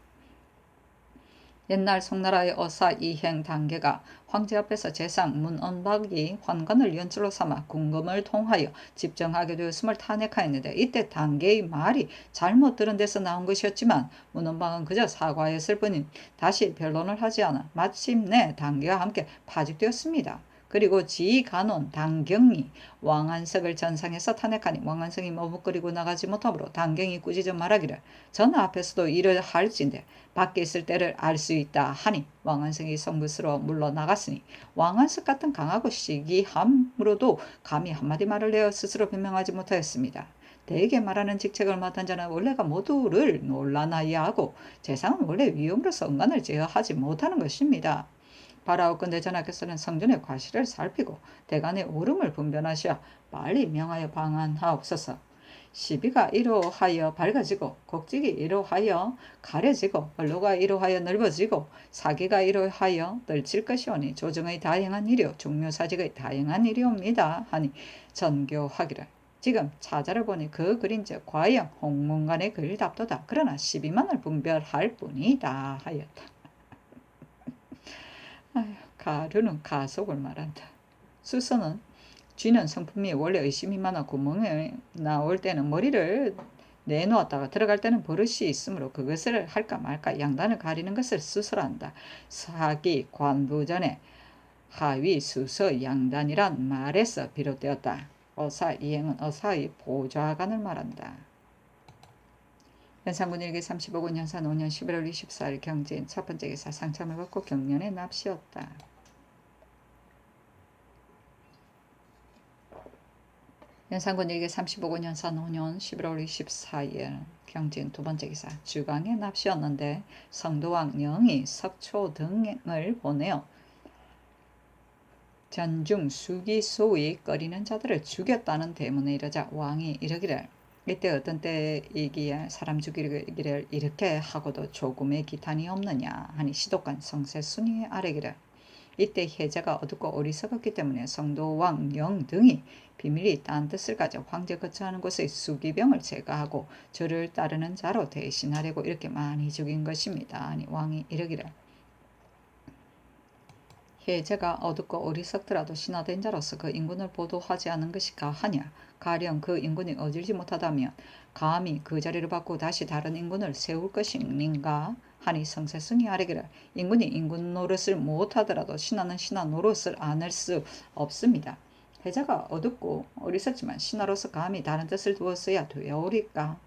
옛날 송나라의 어사 이행 단계가 황제 앞에서 재상 문언박이 환관을 연출로 삼아 궁금을 통하여 집정하게 되었음을 탄핵하였는데 이때 단계의 말이 잘못 들은 데서 나온 것이었지만 문언박은 그저 사과했을 뿐인 다시 변론을 하지 않아 마침내 단계와 함께 파직되었습니다. 그리고 지간원 당경이 왕안석을 전상에서 탄핵하니 왕안석이 머뭇거리고 나가지 못하므로 당경이 꾸짖어 말하기를 전하 앞에서도 이를 할진대 밖에 있을 때를 알 수 있다 하니 왕안석이 성부스러워 물러나갔으니 왕안석 같은 강하고 시기함으로도 감히 한마디 말을 내어 스스로 변명하지 못하였습니다. 대개 말하는 직책을 맡은 자는 원래가 모두를 논란하여 하고 재상은 원래 위험으로서 언간을 제어하지 못하는 것입니다. 바라옵건대 전하께서는 성전의 과실을 살피고 대간의 오름을 분변하시어 빨리 명하여 방한하옵소서. 시비가 이로하여 밝아지고 곡직이 이로하여 가려지고 언로가 이로하여 넓어지고 사기가 이로하여 떨칠 것이오니 조정의 다양한 일이요 종묘사직의 다양한 일이옵니다 하니 전교하기를 지금 차자를 보니 그 글인즉 과연 홍문관의 글답도다. 그러나 시비만을 분별할 뿐이다 하였다. 아휴, 가루는 가속을 말한다. 수선은 쥐는 성품이 원래 의심이 많아 구멍에 나올 때는 머리를 내놓았다가 들어갈 때는 버릇이 있으므로 그것을 할까 말까 양단을 가리는 것을 수설한다. 사기 관부전에 하위 수서 양단이란 말에서 비롯되었다. 어사 이행은 어사의 보좌관을 말한다. 연산군 일기 35군 연산 5년 11월 24일 경진 첫 번째 기사 상참을 받고 경련에 납시었다. 연산군 일기 35군 연산 5년 11월 24일 경진 두 번째 기사 주강에 납시었는데 성도왕 영이 석초 등을 보내어 전중 수기소위 꺼리는 자들을 죽였다는 대문에 이르자 왕이 이르기를 이때 어떤 때이기에 사람 죽이기를 이렇게 하고도 조금의 기탄이 없느냐 하니 시독관 성세순이의 아뢰기를 이때 혜자가 어둡고 어리석었기 때문에 성도왕 영 등이 비밀이 딴 뜻을 가져 황제 거처하는 곳의 수기병을 제거하고 저를 따르는 자로 대신하려고 이렇게 많이 죽인 것입니다. 아니 왕이 이르기를 혜제가 어둡고 어리석더라도 신하된 자로서 그 인군을 보도하지 않은 것이 가하냐. 가령 그 인군이 어질지 못하다면 감히 그 자리를 받고 다시 다른 인군을 세울 것인가 하니 성세순이 아뢰기를 인군이 인군 노릇을 못하더라도 신하는 신하 노릇을 안 할 수 없습니다. 혜자가 어둡고 어리석지만 신하로서 감히 다른 뜻을 두었어야 되오리까.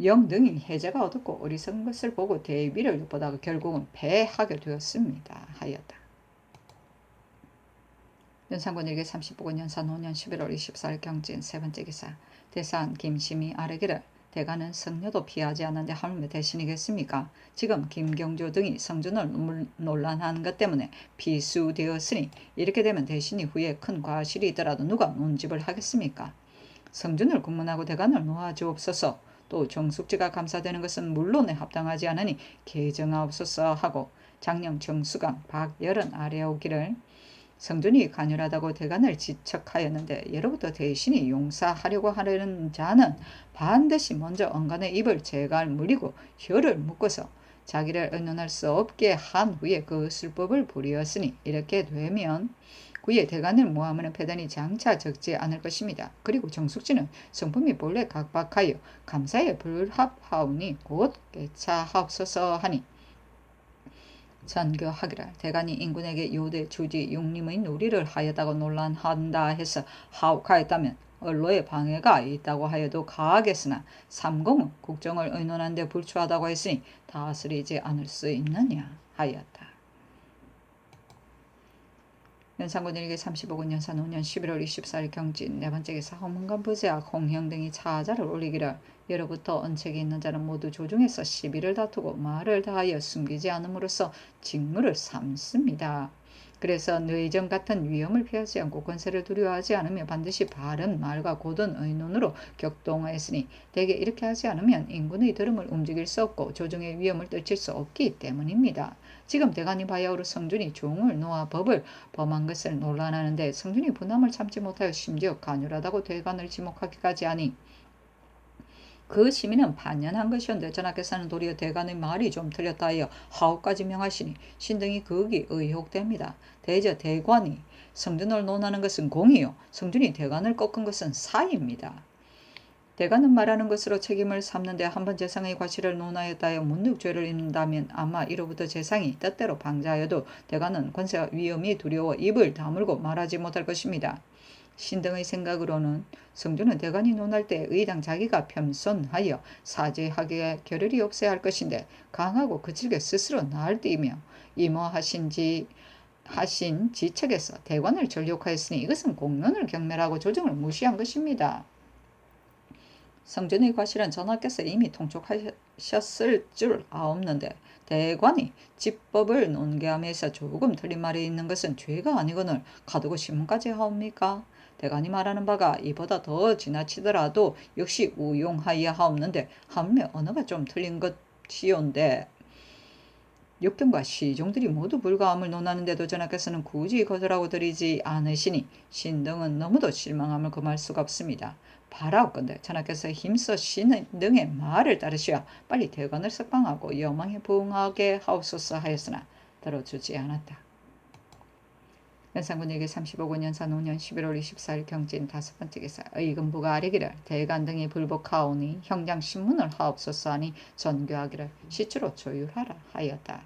영등이 혜자가 어둡고 어리석은 것을 보고 대비를 엿보다가 결국은 패하게 되었습니다. 하였다. 연산군 일기 35군 연산 5년 11월 24일 경진 세 번째 기사 대산 김심이 아뢰기를 대가는 성녀도 피하지 않는데 하물며 대신이겠습니까? 지금 김경조 등이 성준을 논란한 것 때문에 피수되었으니 이렇게 되면 대신이 후에 큰 과실이 있더라도 누가 논집을 하겠습니까? 성준을 국문하고 대간을 놓아주옵소서. 또 정숙지가 감사되는 것은 물론에 합당하지 않으니 개정하옵소서 하고 장령 정수강 박열은 아뢰오기를 성준이 간혈하다고 대간을 지척하였는데 예로부터 대신이 용사하려고 하려는 자는 반드시 먼저 언간의 입을 제갈 물리고 혀를 묶어서 자기를 의논할 수 없게 한 후에 그 술법을 부리었으니 이렇게 되면 그의 대간을 모함하는 패단이 장차 적지 않을 것입니다. 그리고 정숙진은 성품이 본래 각박하여 감사에 불합하오니 곧 깨차하옵소서 하니 전교하기를 대간이 인군에게 요대 주지 용림의 놀이를 하였다고 논란한다 해서 하옥하였다면 언로의 방해가 있다고 하여도 가하겠으나 삼공은 국정을 의논한 데 불추하다고 했으니 다스리지 않을 수 있느냐 하였다. 연산군 일기 35군 연산 5년 11월 24일 경진 네 번째 기사 허문관 부제와 공형 등이 차자를 올리기를 예로부터 언책이 있는 자는 모두 조중에서 시비를 다투고 말을 다하여 숨기지 않음으로써 직무를 삼습니다. 그래서 뇌정 같은 위험을 피하지 않고 권세를 두려워하지 않으며 반드시 바른 말과 고든 의논으로 격동하였으니 대개 이렇게 하지 않으면 인군의 들음을 움직일 수 없고 조정의 위험을 떨칠 수 없기 때문입니다. 지금 대간이 바야흐로 성준이 종을 놓아 법을 범한 것을 논란하는데 성준이 분함을 참지 못하여 심지어 간율하다고 대간을 지목하기까지 하니 그 시민은 반연한 것이었는데 전하께서는 도리어 대간의 말이 좀 틀렸다 하여 하옥까지 명하시니 신등이 극이 의혹됩니다. 대저 대관이 성준을 논하는 것은 공이요 성준이 대간을 꺾은 것은 사입니다. 대간은 말하는 것으로 책임을 삼는데 한번 재상의 과실을 논하였다 하여 문득 죄를 입는다면 아마 이로부터 재상이 뜻대로 방자하여도 대간은 권세와 위험이 두려워 입을 다물고 말하지 못할 것입니다. 신등의 생각으로는 성준은 대간이 논할 때 의당 자기가 겸손하여 사죄하기에 겨를이 없어야 할 것인데 강하고 거칠게 스스로 나을 뛰며 임호하신 지책에서 대관을 전력하였으니 이것은 공론을 경멸하고 조정을 무시한 것입니다. 성준의 과실은 전하께서 이미 통촉하셨을 줄 아옵는데 대관이 집법을 논개함에서 조금 틀린 말이 있는 것은 죄가 아니거늘 가두고 신문까지 하옵니까? 대간이 말하는 바가 이보다 더 지나치더라도 역시 우용하여야 하옵는데 하물며 언어가 좀 틀린 것이온데 역경과 시종들이 모두 불가함을 논하는데도 전하께서는 굳이 거절하고 드리지 않으시니 신등은 너무도 실망함을 금할 수가 없습니다. 바라옵건대 전하께서 힘써 신등의 말을 따르시어 빨리 대관을 석방하고 여망에 부응하게 하옵소서 하였으나 들어주지 않았다. 연산군 일기 35군 연산 5년 11월 24일 경진 다섯 번째 기사 의금부가 아뢰기를 대간 등이 불복하오니 형장 신문을 하옵소서 하니 전교하기를 시추로 조율하라 하였다.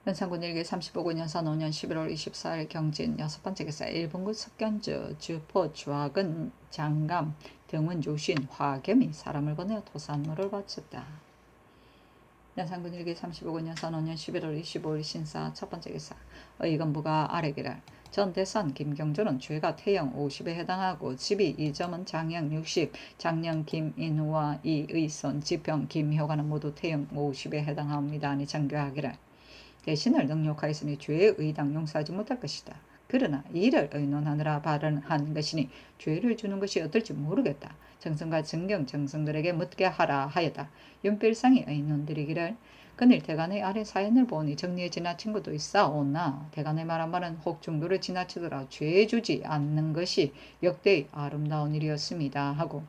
연산군 일기 35군 연산 5년 11월 24일 경진 여섯 번째 기사 일본군 석견주 주포 주학은 장감 등은 조신 화겸이 사람을 보내어 토산물을 바쳤다. 연산군 일기 35군 연산 5년 11월 25일 신사 첫 번째 기사 의금부가 아뢰기를 전 대선 김경조는 죄가 태형 50에 해당하고 집이 2점은 장형 60, 장령 김인우와 이의손, 지평 김효관은 모두 태형 50에 해당하옵니다. 하니 정교하기를 대신을 능욕하였으니 죄의 의당 용서하지 못할 것이다. 그러나 이를 의논하느라 발언한 것이니 죄를 주는 것이 어떨지 모르겠다. 정성과 정경 정성들에게 묻게 하라 하였다. 윤필상이 의논드리기를 그늘 대간의 아래 사연을 보니 정리에 지나친 것도 있사오나 대간의 말한 바는 혹 정도를 지나치더라 죄 주지 않는 것이 역대의 아름다운 일이었습니다 하고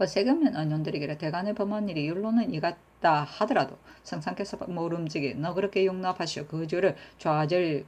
세금은 의논드리기를 대간의 범한 일이 율로는 이 같다 하더라도 성상께서 모름지기 너 그렇게 용납하시오 그 죄를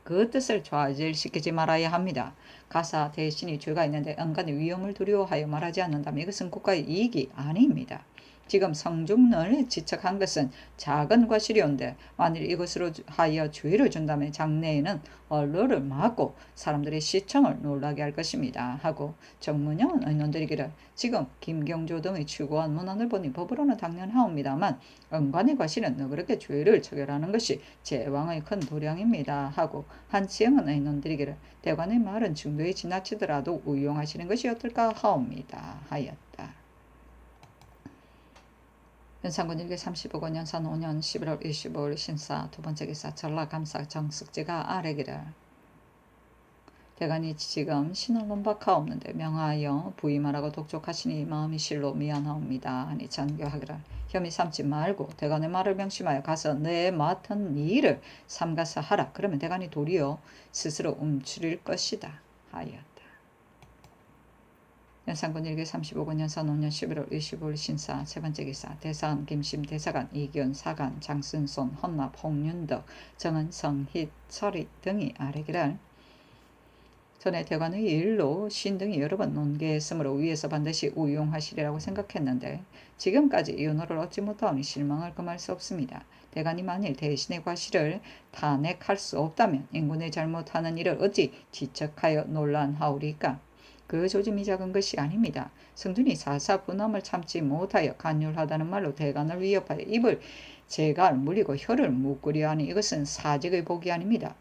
그 뜻을 좌절시키지 말아야 합니다. 가사 대신이 죄가 있는데 언간의 위험을 두려워하여 말하지 않는다면 이것은 국가의 이익이 아닙니다. 지금 성중을 지적한 것은 작은 과실이온데 만일 이것으로 하여 죄를 준다면 장래에는 언로를 막고 사람들의 시청을 놀라게 할 것입니다. 하고 정문영은 의논드리기를 지금 김경조 등의 추구한 문안을 보니 법으로는 당연하옵니다만 언간의 과실은 너그럽게 죄를 처결하는 것이 제왕의 큰 도량입니다. 하고 한치영은 의논드리기를 대관의 말은 중도에 지나치더라도 우용하시는 것이 어떨까 하옵니다. 하였다. 연산군 일기 35권 연산 5년 11월 25일 신사 두 번째 기사 전라감사 정숙지가 아뢰기를 대간이 지금 신원론박하옵는데 명하여 부임하라고 독촉하시니 마음이 실로 미안하옵니다. 하니 전교하기를 혐의 삼지 말고 대간의 말을 명심하여 가서 내 맡은 일을 삼가서 하라. 그러면 대간이 도리어 스스로 움츠릴 것이다. 하였다. 연산군 1기 35군 연산 5년 11월 25일 신사 세번째 기사 대사원 김심 대사관 이기훈 사관 장순손 헌납 홍윤덕 정은 성희 철희 등이 아래기를 전에 대관의 일로 신 등이 여러 번 논계했으므로 위에서 반드시 우용하시리라고 생각했는데 지금까지 윤호를 얻지 못하오니 실망을 금할 수 없습니다. 대관이 만일 대신의 과실을 탄핵할 수 없다면 인군의 잘못하는 일을 어찌 지적하여 논란하오리까? 그 조짐이 작은 것이 아닙니다. 성준이 사사 분함을 참지 못하여 간율하다는 말로 대관을 위협하여 입을 제갈 물리고 혀를 묶으려 하니 이것은 사직의 복이 아닙니다.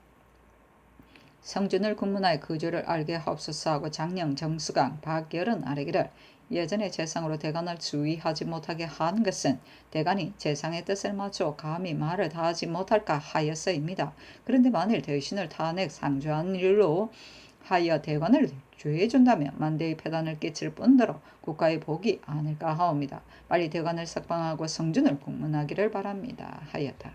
성준을 군문하여 그 죄를 알게 하옵소서 하고 장령 정수강 박열은 아래기를 예전에 재상으로 대관을 주의하지 못하게 한 것은 대관이 재상의 뜻을 맞춰 감히 말을 다하지 못할까 하여서입니다. 그런데 만일 대신을 탄핵 상주한 일로 하여 대관을 죄해준다면 만대의 폐단을 끼칠 뿐더러 국가의 복이 아닐까 하옵니다. 빨리 대관을 석방하고 성준을 국문하기를 바랍니다. 하였다.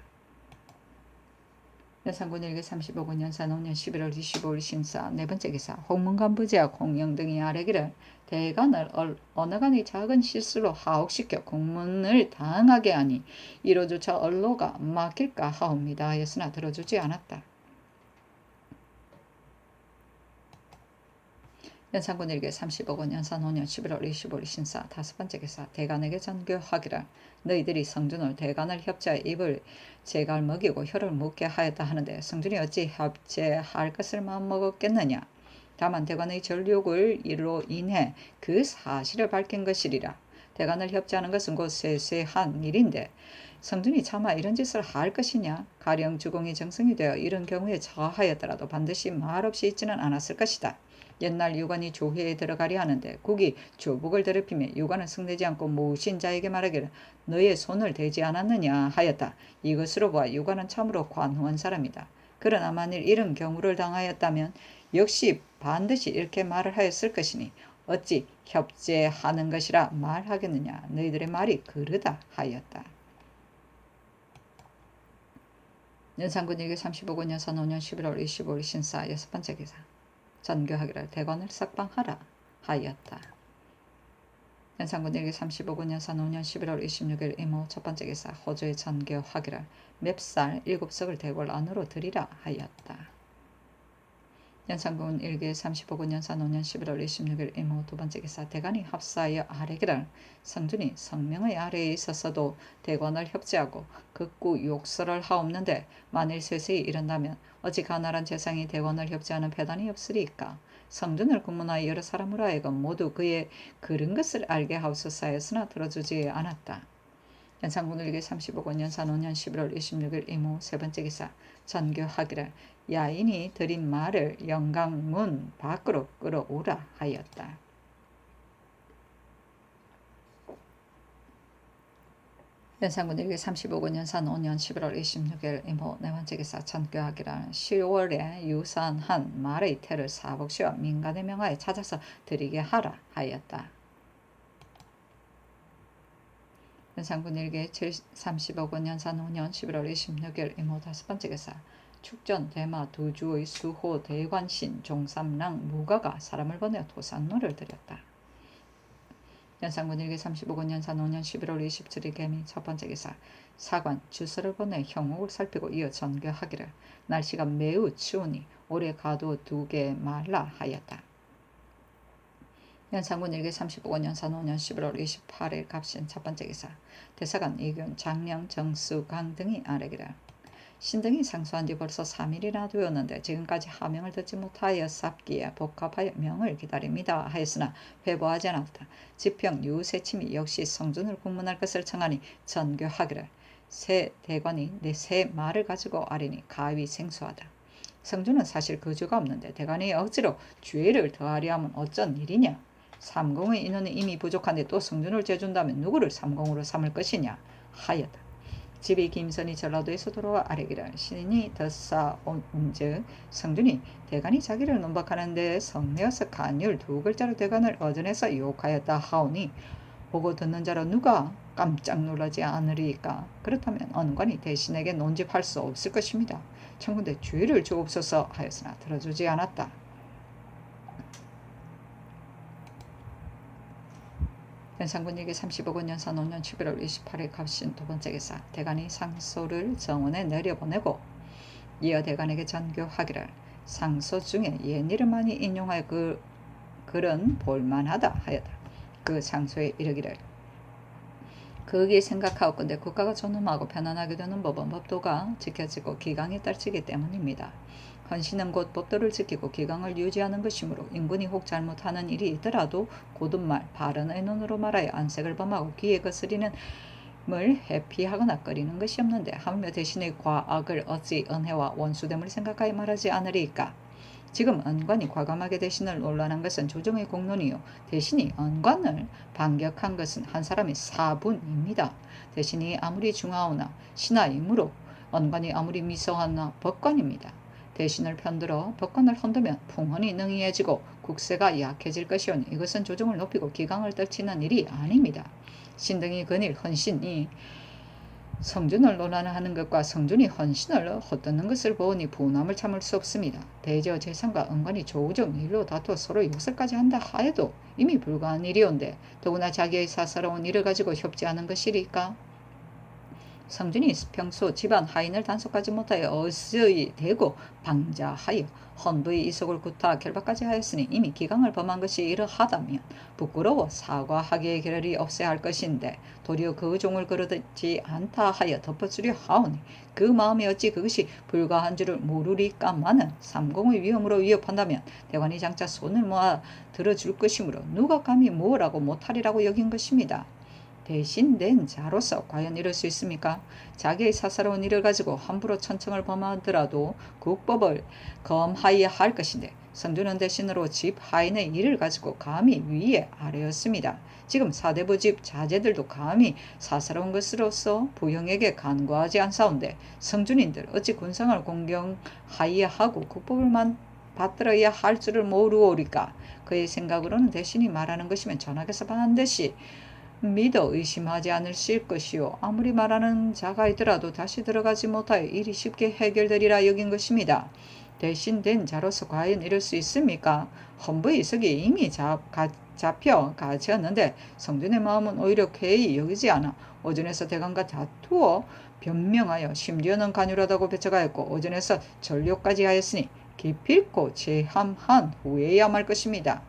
연산군 1기 35군 연산 5년 11월 25일 신사 네번째 기사 홍문관부제와 공영 등이 아래기를 대관을 어느 간의 작은 실수로 하옥시켜 공문을 당하게 하니 이로조차 언로가 막힐까 하옵니다. 하였으나 들어주지 않았다. 연산군 1기 35군 연산 5년 11월 25일 신사 다섯번째 기사 대관에게 전교하기를 너희들이 성준을 대관을 협제하여 입을 제갈 먹이고 혀를 묶게 하였다 하는데 성준이 어찌 협제할 것을 마음먹었겠느냐. 다만 대관의 전력을 이로 인해 그 사실을 밝힌 것이리라. 대관을 협제하는 것은 곧 세세한 일인데 성준이 차마 이런 짓을 할 것이냐. 가령 주공이 정성이 되어 이런 경우에 처하였더라도 반드시 말없이 있지는 않았을 것이다. 옛날 유관이 조회에 들어가려 하는데 국이 조복을 더럽히며 유관을 성내지 않고 모신 자에게 말하기를 너의 손을 대지 않았느냐 하였다. 이것으로 보아 유관은 참으로 관후한 사람이다. 그러나 만일 이런 경우를 당하였다면 역시 반드시 이렇게 말을 하였을 것이니 어찌 협제하는 것이라 말하겠느냐. 너희들의 말이 그르다 하였다. 연산군 1기 35군 연산 5년 11월 25일 신사 여섯번째 기사 전교하기를 대관을 석방하라 하였다. 연산군 1기 35군 연산 5년 11월 26일 이모 첫번째 기사 호주의 전교하기를 맵살 7석을 대궐 안으로 들이라 하였다. 연산군 1기 35군 연산 5년 11월 26일 이모 두번째 기사 대관이 합사하여 아래기를 성준이 성명의 아래에 있어서도 대관을 협제하고 극구 욕설을 하옵는데 만일 세세히 이른다면 어찌 가나란 재상이 대관을 협제하는 패단이 없으리까. 성준을 군문하여 여러 사람으로 하여금 모두 그의 그른 것을 알게 하옵소서 하였으나 들어주지 않았다. 연산군 1기 35군 연산 5년 11월 26일 이모 세번째 기사 전교하기를 야인이 드린 말을 영강문 밖으로 끌어오라 하였다. 연산군 1기 35군 연산 5년 11월 26일 이모 네번째 기사 전교하기를 10월에 유산한 말의 태를 사복시와 민간의 명하에 찾아서 드리게 하라 하였다. 연산군 1기 35군 연산 5년 11월 26일 이모 다섯번째 기사 축전 대마 두 주의 수호 대관신 종삼랑 무가가 사람을 보내어 도산노를 드렸다. 연산군 1기 35군 연산 5년 11월 27일 개미 첫번째 기사 사관 주서를 보내 형옥을 살피고 이어 전교하기를 날씨가 매우 추우니 올해 가도 2개 말라 하였다. 연산군 1기 35군 연산 5년 11월 28일 갑신 첫번째 기사 대사관 이균 장령 정수강 등이 아래기를 신등이 상수한 지 벌써 3일이나 되었는데 지금까지 하명을 듣지 못하여 삽기에 복합하여 명을 기다립니다 하였으나 회보하지 않았다. 지평 유세침이 역시 성준을 군문할 것을 청하니 전교하기를 새 대관이 내 새 말을 가지고 아리니 가위 생소하다. 성준은 사실 그 죄가 없는데 대관이 억지로 죄를 더하려 하면 어쩐 일이냐. 삼공의 인원이 이미 부족한데 또 성준을 재준다면 누구를 삼공으로 삼을 것이냐 하였다. 집이 김선이 전라도에서 돌아와 아래기를 신인이 덧싸온즉 성준이 대관이 자기를 논박하는데 성내어서 간율 2글자로 대관을 어전해서 욕하였다 하오니 보고 듣는 자로 누가 깜짝 놀라지 않으리까. 그렇다면 언관이 대신에게 논집할 수 없을 것입니다. 청군대 주의를 주옵소서 하였으나 들어주지 않았다. 연산군에게 35군 연산 5년 11월 28일 갑신 두 번째 기사. 대간이 상소를 정원에 내려보내고 이어 대간에게 전교하기를 상소 중에 옛일을 많이 인용하여 글은 볼만하다 하였다. 그 상소에 이르기를 그게 생각하옵건대 국가가 존엄하고 편안하게 되는 법은 법도가 지켜지고 기강에 따르기 때문입니다. 헌신은 곧 법도를 지키고 기강을 유지하는 것이므로 인군이 혹 잘못하는 일이 있더라도 곧은 말 바른 의논으로 말하여 안색을 범하고 귀에 거스리는 을 회피하거나 꺼리는 것이 없는데 하물며 대신의 과악을 어찌 은혜와 원수됨을 생각하여 말하지 않으리까. 지금 언관이 과감하게 대신을 논란한 것은 조정의 공론이요 대신이 언관을 반격한 것은 한 사람의 사분입니다. 대신이 아무리 중하오나 신하이므로 언관이 아무리 미성하나 법관입니다. 대신을 편들어 법관을 흔들면 풍헌이 능이해지고 국세가 약해질 것이오니 이것은 조정을 높이고 기강을 떨치는 일이 아닙니다. 신등이 근일 헌신이 성준을 논란하는 것과 성준이 헌신을 헛듣는 것을 보니 분함을 참을 수 없습니다. 대저 재산과 은관이 조정 일로 다투어 서로 욕설까지 한다 하여도 이미 불가한 일이온데 더구나 자기의 사사로운 일을 가지고 협지하는 것이리까. 성준이 평소 집안 하인을 단속하지 못하여 어스이 대고 방자하여 헌부의 이속을 구타 결박까지 하였으니 이미 기강을 범한 것이 이러하다면 부끄러워 사과하기의 겨를이 없어야 할 것인데 도리어 그 종을 그러지 않다 하여 덮어주려 하오니 그 마음에 어찌 그것이 불가한 줄을 모르리까마는 삼공의 위험으로 위협한다면 대관이 장차 손을 모아 들어줄 것이므로 누가 감히 뭐라고 못하리라고 여긴 것입니다. 대신 낸 자로서 과연 이럴 수 있습니까? 자기의 사사로운 일을 가지고 함부로 천청을 범하더라도 국법을 검하여야 할 것인데 성준은 대신으로 집 하인의 일을 가지고 감히 위에 아래였습니다. 지금 사대부 집 자제들도 감히 사사로운 것으로서 부형에게 간과하지 않사온데 성준인들 어찌 군상을 공경하여야 하고 국법을만 받들어야 할 줄을 모르오리까. 그의 생각으로는 대신이 말하는 것이면 전하께서 반드시 믿어 의심하지 않으실 것이요 아무리 말하는 자가 있더라도 다시 들어가지 못하여 일이 쉽게 해결되리라 여긴 것입니다. 대신 된 자로서 과연 이럴 수 있습니까? 헌부의 석이 이미 잡혀 가지었는데 성준의 마음은 오히려 쾌히 여기지 않아 오전에서 대간과 다투어 변명하여 심지어는 간유하다고 배척하였고 오전에서 전료까지 하였으니 기필코 제함한 후에야 말 것입니다.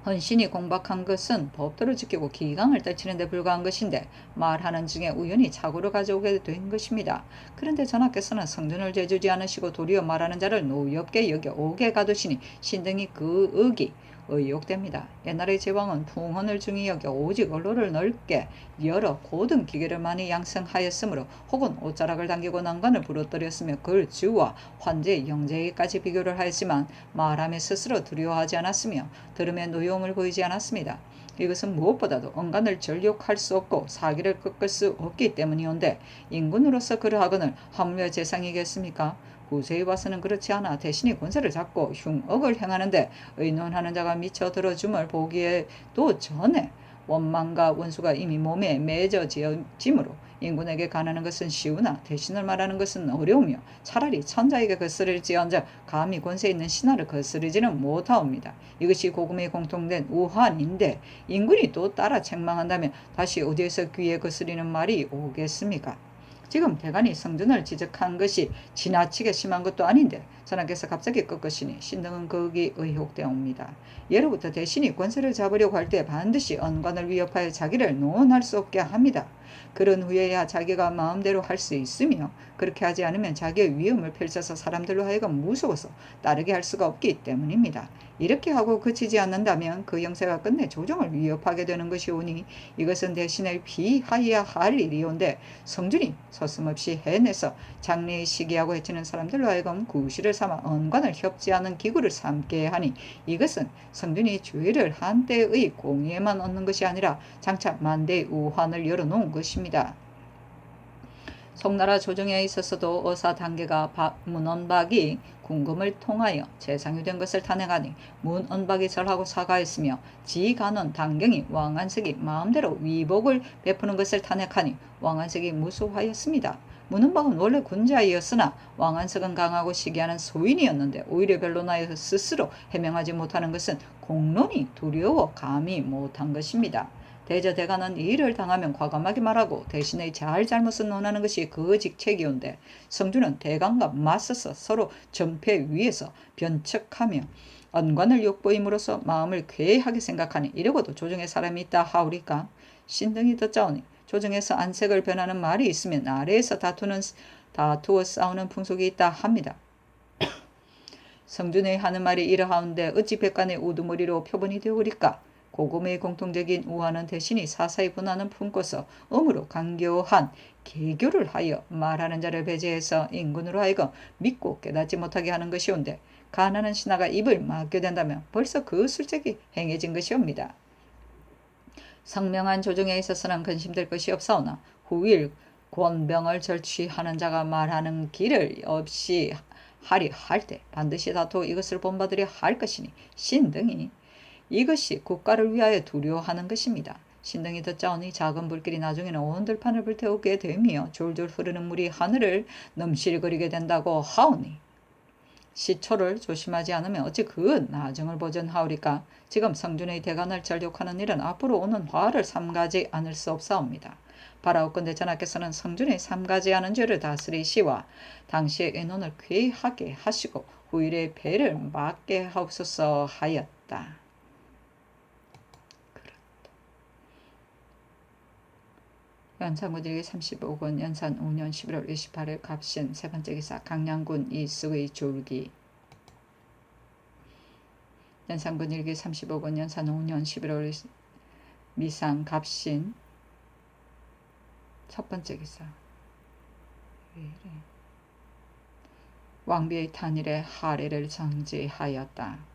헌신이 공박한 것은 법도를 지키고 기강을 떨치는 데 불과한 것인데 말하는 중에 우연히 착오를 가져오게 된 것입니다. 그런데 전하께서는 성준을 재주지 않으시고 도리어 말하는 자를 노엽게 여겨 옥에 가두시니 신등이 그 의기 의혹됩니다. 옛날의 제왕은 풍헌을 중히 여겨 오직 언로를 넓게 열어 고등 기계를 많이 양성하였으므로 혹은 옷자락을 당기고 난관을 부러뜨렸으며 그 주와 환제 영제에까지 비교를 하였지만 말함에 스스로 두려워하지 않았으며 들음에 노여움을 보이지 않았습니다. 이것은 무엇보다도 언간을 전력할 수 없고 사기를 꺾을 수 없기 때문이온데 인군으로서 그러하거늘 하물며 재상이겠습니까? 후세에 와서는 그렇지 않아 대신이 권세를 잡고 흉악을 행하는데 의논하는 자가 미쳐 들어줌을 보기에도 전에 원망과 원수가 이미 몸에 맺어짐으로 인군에게 가하는 것은 쉬우나 대신을 말하는 것은 어려우며 차라리 천자에게 거스를지언정 감히 권세 있는 신하를 거스르지는 못하옵니다. 이것이 고금에 공통된 우환인데 인군이 또 따라 책망한다면 다시 어디에서 귀에 거스리는 말이 오겠습니까? 지금 대간이 성준을 지적한 것이 지나치게 심한 것도 아닌데 전하께서 갑자기 꺾으시니 신등은 거기 의혹되옵니다. 예로부터 대신이 권세를 잡으려고 할 때 반드시 언관을 위협하여 자기를 논할 수 없게 합니다. 그런 후에야 자기가 마음대로 할 수 있으며 그렇게 하지 않으면 자기의 위험을 펼쳐서 사람들로 하여금 무서워서 따르게 할 수가 없기 때문입니다. 이렇게 하고 그치지 않는다면 그 영세가 끝내 조정을 위협하게 되는 것이오니 이것은 대신을 피하여야 할 일이온데 성준이 서슴없이 해내서 장래의 시기하고 해치는 사람들로 하여금 구실을 삼아 언관을 협지하는 기구를 삼게 하니 이것은 성준이 주의를 한때의 공의에만 얻는 것이 아니라 장차 만대의 우환을 열어놓은 것입니다. 송나라 조정에 있어서도 어사 단계가 문언박이 궁금을 통하여 재상유된 것을 탄핵하니 문언박이 절하고 사과했으며 지간원 단경이 왕안석이 마음대로 위복을 베푸는 것을 탄핵하니 왕안석이 무소하였습니다. 문흥박은 원래 군자이었으나 왕안석은 강하고 시기하는 소인이었는데 오히려 벨로나에서 스스로 해명하지 못하는 것은 공론이 두려워 감히 못한 것입니다. 대저대가는 이 일을 당하면 과감하게 말하고 대신에 잘잘못을 논하는 것이 그 직책이온데 성주는 대강과 맞서서 서로 전패 위에서 변척하며 언관을 욕보임으로써 마음을 괴하게 생각하니 이러고도 조정에 사람이 있다 하오리까. 신등이 듣자오니 조정에서 안색을 변하는 말이 있으면 아래에서 다투어 싸우는 풍속이 있다 합니다. 성준의 하는 말이 이러하온데 어찌 백관의 우두머리로 표본이 되오리까. 고금의 공통적인 우화는 대신이 사사히 분하는 품고서 음으로 간교한 개교를 하여 말하는 자를 배제해서 인군으로 하여금 믿고 깨닫지 못하게 하는 것이온데 가난한 신하가 입을 막게 된다면 벌써 그 술책이 행해진 것이옵니다. 성명한 조정에 있어서는 근심될 것이 없사오나 후일 권병을 절취하는 자가 말하는 길을 없이 하리 할 때 반드시 다투어 이것을 본받으려 할 것이니 신등이 이것이 국가를 위하여 두려워하는 것입니다. 신등이 듣자오니 작은 불길이 나중에는 온 들판을 불태우게 되며 졸졸 흐르는 물이 하늘을 넘실거리게 된다고 하오니 시초를 조심하지 않으면 어찌 그 나중을 보전하오리까. 지금 성준의 대간을 절욕하는 일은 앞으로 오는 화를 삼가지 않을 수 없사옵니다. 바라옵건대 전하께서는 성준의 삼가지 않은 죄를 다스리시와 당시의 의논을 쾌하게 하시고 후일의 배를 막게 하옵소서 하였다. 연산군일기 35권 연산 5년 11월 28일 갑신 세번째 기사 강량군 이승의 졸기. 연산군일기 35권 연산 5년 11월 미상 갑신 첫번째 기사. 왕비의 탄일에 하례를 정지하였다.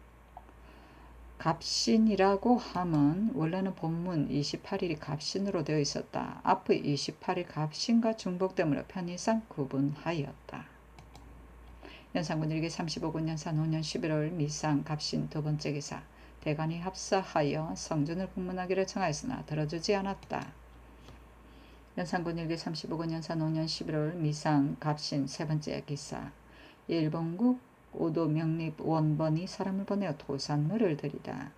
갑신이라고 함은 원래는 본문 28일이 갑신으로 되어 있었다. 앞의 28일 갑신과 중복됨으로 편의상 구분하였다. 연산군일기 35군 연산 5년 11월 미상 갑신 두번째 기사. 대간이 합사하여 성준을 국문하기를 청하였으나 들어주지 않았다. 연산군일기 35군 연산 5년 11월 미상 갑신 세번째 기사. 일본국 오도 명립 원번이 사람을 보내어 토산물을 드리다.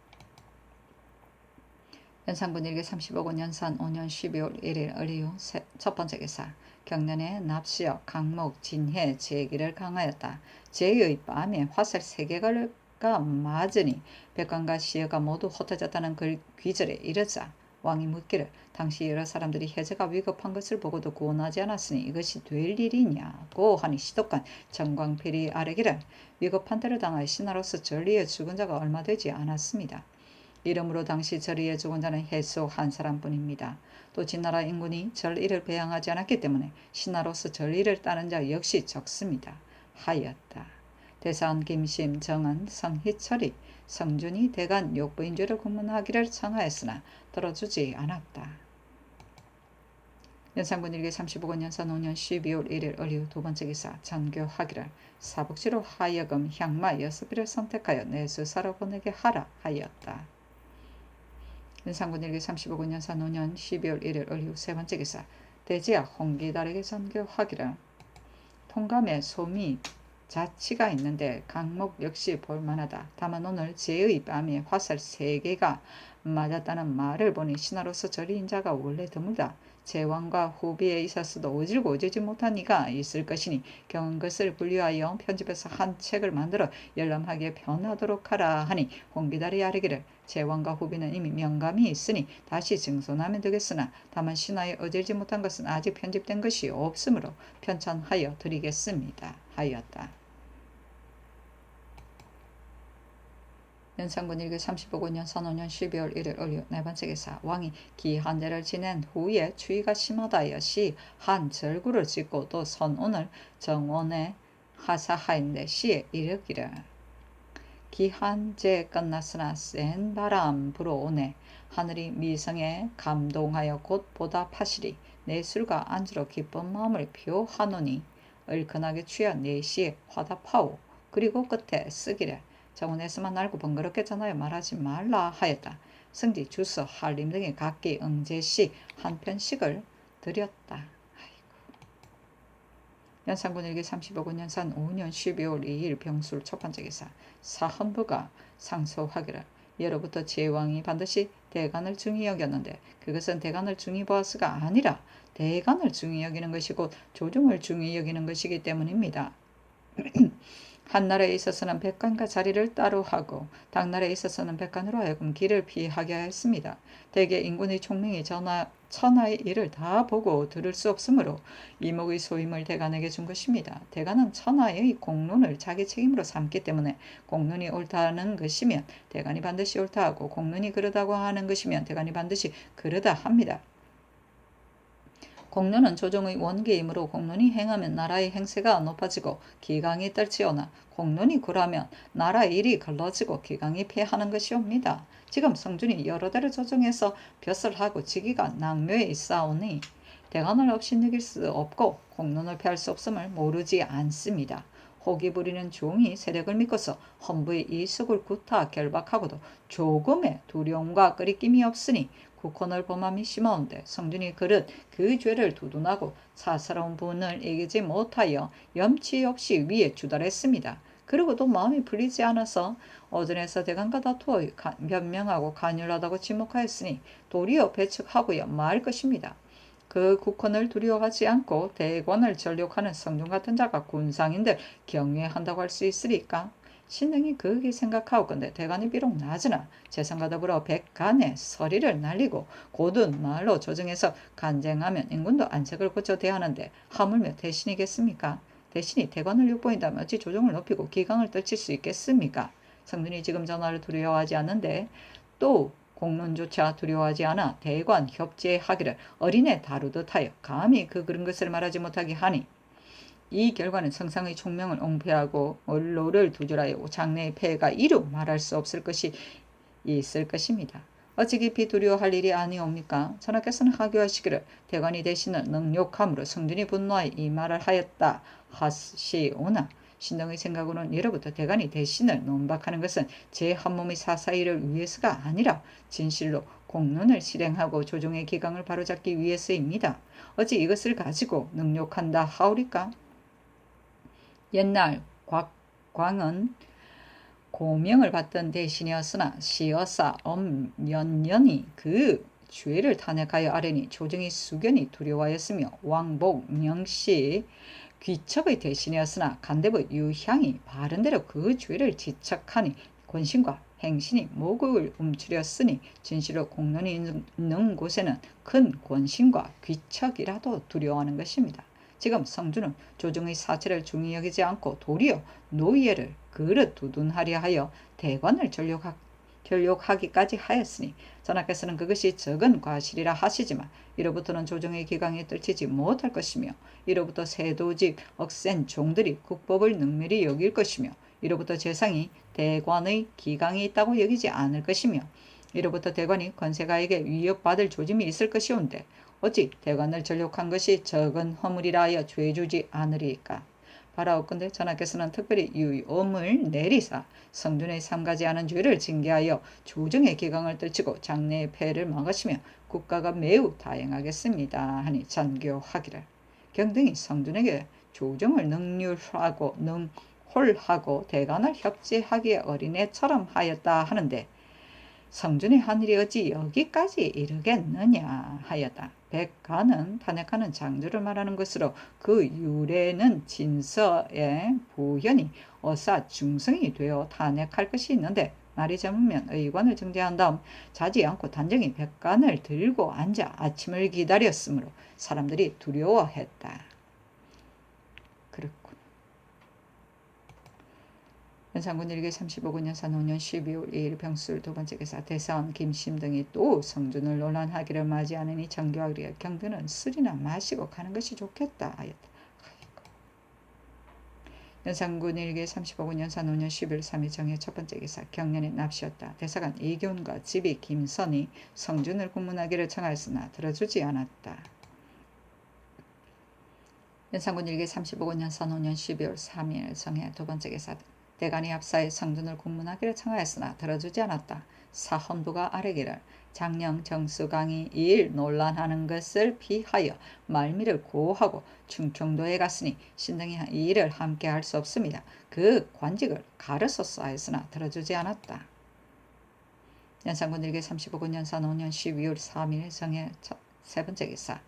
연산군일기 35권 연산 5년 12월 1일 을이후 첫번째 기사. 경년에 납시역 강목 진해 제기를 강하였다. 제의 밤에 화살 3개가 맞으니 백관과 시여가 모두 흩어졌다는 귀절에 이르자 왕이 묻기를 당시 여러 사람들이 해제가 위급한 것을 보고도 구원하지 않았으니 이것이 될 일이냐고 하니 시독관 정광필이 아뢰기를 위급한 때를 당하여 신하로서 전리에 죽은 자가 얼마 되지 않았습니다. 이러므로 당시 전리에 죽은 자는 해소 한 사람뿐입니다. 또 진나라 인군이 전리를 배양하지 않았기 때문에 신하로서 전리를 따는 자 역시 적습니다. 하였다. 대사원 김심 정은 성희철이 성준이 대간 욕부인 죄를 국문하기를 청하였으나 들어주지 않았다. 연산군일기 35권 연산 5년 12월 1일 을이후 두번째 기사. 전교하기를 사복지로 하여금 향마 6비를 선택하여 내수사로 보내게 하라 하였다. 연산군일기 35권 연산 5년 12월 1일 을이후 세번째 기사. 대지약 홍기달에게 전교하기를 통감에 소미 자치가 있는데 강목 역시 볼만하다. 다만 오늘 제의 밤에 화살 3개가 맞았다는 말을 보니 신하로서 저리인 자가 원래 드물다. 제왕과 후비에 있어서도 오질고 오지지 못한 이가 있을 것이니 경은 것을 분류하여 편집해서 한 책을 만들어 열람하게 변하도록 하라 하니 홍기달이 아뢰기를 제왕과 후비는 이미 명감이 있으니 다시 증손하면 되겠으나 다만 신하에 어질지 못한 것은 아직 편집된 것이 없으므로 편찬하여 드리겠습니다 하였다. 연산군일기 35권 연산 5년 12월 1일 을이후 네번째 기사. 왕이 기한제를 지낸 후에 추위가 심하다여 시 한 절구를 짓고 또 선온을 정원에 하사하인데 시에 이르기를 기한제 끝났으나 센 바람 불어오네. 하늘이 미성에 감동하여 곧 보답하시리. 내 술과 안주로 기쁜 마음을 표하노니 얼큰하게 취하 내 시에 화답하오. 그리고 끝에 쓰기를 정원에서만 알고 번거롭게 전하여 말하지 말라 하였다. 승지 주서 한림 등이 각기 응제시 한 편씩을 드렸다. 아이고. 연산군 일기 35군 연산 5년 12월 2일 병술 첫 번째 기사. 사헌부가 상소하기를 예로부터 제왕이 반드시 대간을 중히 여겼는데 그것은 대간을 중히 보아스가 아니라 대간을 중히 여기는 것이 곧 조정을 중히 여기는 것이기 때문입니다. 한나라에 있어서는 백관과 자리를 따로 하고 당나라에 있어서는 백관으로 하여금 길을 피하게 하였습니다. 대개 인군의 총명이 천하의 일을 다 보고 들을 수 없으므로 이목의 소임을 대간에게 준 것입니다. 대간은 천하의 공론을 자기 책임으로 삼기 때문에 공론이 옳다는 것이면 대간이 반드시 옳다 하고 공론이 그러다고 하는 것이면 대간이 반드시 그러다 합니다. 공론은 조정의 원계이므로 공론이 행하면 나라의 행세가 높아지고 기강이 떨치오나 공론이 굴하면 나라 일이 걸러지고 기강이 패하는 것이옵니다. 지금 성준이 여러 대를 조정해서 벼슬하고 지기가 낭묘에 있사오니 대간을 없이 느낄 수 없고 공론을 패할 수 없음을 모르지 않습니다. 호기 부리는 종이 세력을 믿고서 헌부의 이숙을 구타 결박하고도 조금의 두려움과 끄리낌이 없으니 국헌을 범함이 심하온데 성준이 그릇 그 죄를 두둔하고 사사로운 분을 이기지 못하여 염치 없이 위에 주달했습니다. 그러고도 마음이 풀리지 않아서 어전에서 대간과 다투어 변명하고 간율하다고 지목하였으니 도리어 배척하고야 말 것입니다. 그 국헌을 두려워하지 않고 대권을 전력하는 성준 같은 자가 군상인들 경외한다고 할 수 있으리까? 신등이 그렇게 생각하오건대 대간이 비록 낮으나 재성과 더불어 백간의 서리를 날리고 고든 말로 조정해서 간쟁하면 인군도 안색을 고쳐 대하는데 하물며 대신이겠습니까? 대신이 대관을 욕보인다면 어찌 조정을 높이고 기강을 떨칠 수 있겠습니까? 성준이 지금 전화를 두려워하지 않는데 또 공론조차 두려워하지 않아 대관 협제하기를 어린애 다루듯 하여 감히 그런 것을 말하지 못하게 하니 이 결과는 성상의 총명을 옹폐하고 언로를 두절하여 장래의 폐해가 이루 말할 수 없을 것이 있을 것입니다. 어찌 깊이 두려워할 일이 아니옵니까? 전하께서는 하교하시기를 대관이 대신을 능욕함으로 성준이 분노하여 이 말을 하였다 하시오나 신등의 생각으로는 예로부터 대관이 대신을 논박하는 것은 제 한몸의 사사일을 위해서가 아니라 진실로 공론을 실행하고 조정의 기강을 바로잡기 위해서입니다. 어찌 이것을 가지고 능욕한다 하오리까? 옛날 곽광은 고명을 받던 대신이었으나 시어사 엄연년이 그 죄를 탄핵하여 아뢰니 조정의 수견이 두려워하였으며 왕복 명씨 귀척의 대신이었으나 간대부 유향이 바른대로 그 죄를 지척하니 권신과 행신이 목을 움츠렸으니 진실로 공론이 있는 곳에는 큰 권신과 귀척이라도 두려워하는 것입니다. 지금 성준은 조정의 사체를 중히 여기지 않고 도리어 노예를 그릇 두둔하려 하여 대관을 전력하기까지 하였으니 전하께서는 그것이 적은 과실이라 하시지만 이로부터는 조정의 기강에 떨치지 못할 것이며 이로부터 세도직 억센 종들이 국법을 능밀히 여길 것이며 이로부터 재상이 대관의 기강이 있다고 여기지 않을 것이며 이로부터 대관이 권세가에게 위협받을 조짐이 있을 것이온데 어찌 대관을 전력한 것이 적은 허물이라 하여 죄주지 않으리까? 바라옵건대 전하께서는 특별히 유엄을 내리사 성준의 삼가지 않은 죄를 징계하여 조정의 기강을 떨치고 장래의 폐해를 막으시며 국가가 매우 다행하겠습니다 하니 전교하기를 경등이 성준에게 조정을 능홀하고 대관을 협제하기에 어린애처럼 하였다 하는데 성준의 한 일이 어찌 여기까지 이르겠느냐 하였다. 백간은 탄핵하는 장조를 말하는 것으로 그 유래는 진서의 부현이 어사 중성이 되어 탄핵할 것이 있는데 날이 저물면 의관을 정제한 다음 자지 않고 단정히 백간을 들고 앉아 아침을 기다렸으므로 사람들이 두려워했다. 연산군 일기 35군 연산 5년 12월 2일 병술 두 번째 기사 대사원 김심 등이 또 성준을 논란하기를 맞이하느니 정교하기를 경드는 술이나 마시고 가는 것이 좋겠다 하였다. 연산군 일기 35군 연산 5년 11월 3일 정해 첫 번째 기사 경련에 납시었다. 대사관 이교훈과 집이 김선이 성준을 공문하기를 청하였으나 들어주지 않았다. 연산군 일기 35군 연산 5년 12월 3일 정해 두 번째 기사 대간이 합사의 성준을 공문하기를 청하였으나 들어주지 않았다. 사헌부가 아뢰기를 장령 정수강이 이일 논란하는 것을 피하여 말미를 고하고 충청도에 갔으니 신등이 이 일을 함께 할 수 없습니다. 그 관직을 가르소서 하였으나 들어주지 않았다. 연산군 일기 35군 연산 5년 12월 3일 정해 세 번째 기사.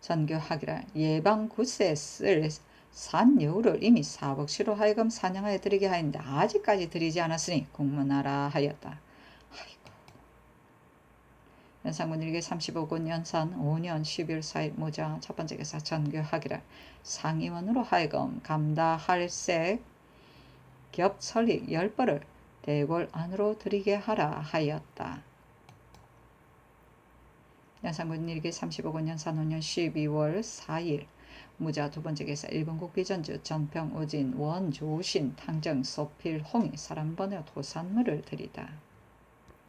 전교하기를 예방 구세에 쓸 산여우를 이미 사복시로 하여금 사냥하여 드리게 하였는데 아직까지 드리지 않았으니 공문하라 하였다. 연산군 일기 35군 연산 5년 12월 4일 모자 첫 번째 기사. 전교하기를 상의원으로 하여금 감다할색 겹설익 10벌을 대궐 안으로 드리게 하라 하였다. 연산군 일기 35군 연산 5년 12월 4일 무자 두 번째 기사. 일본국 비전주 전평 우진 원조신 탕정 소필 홍이 사람번여 도산물을 드리다.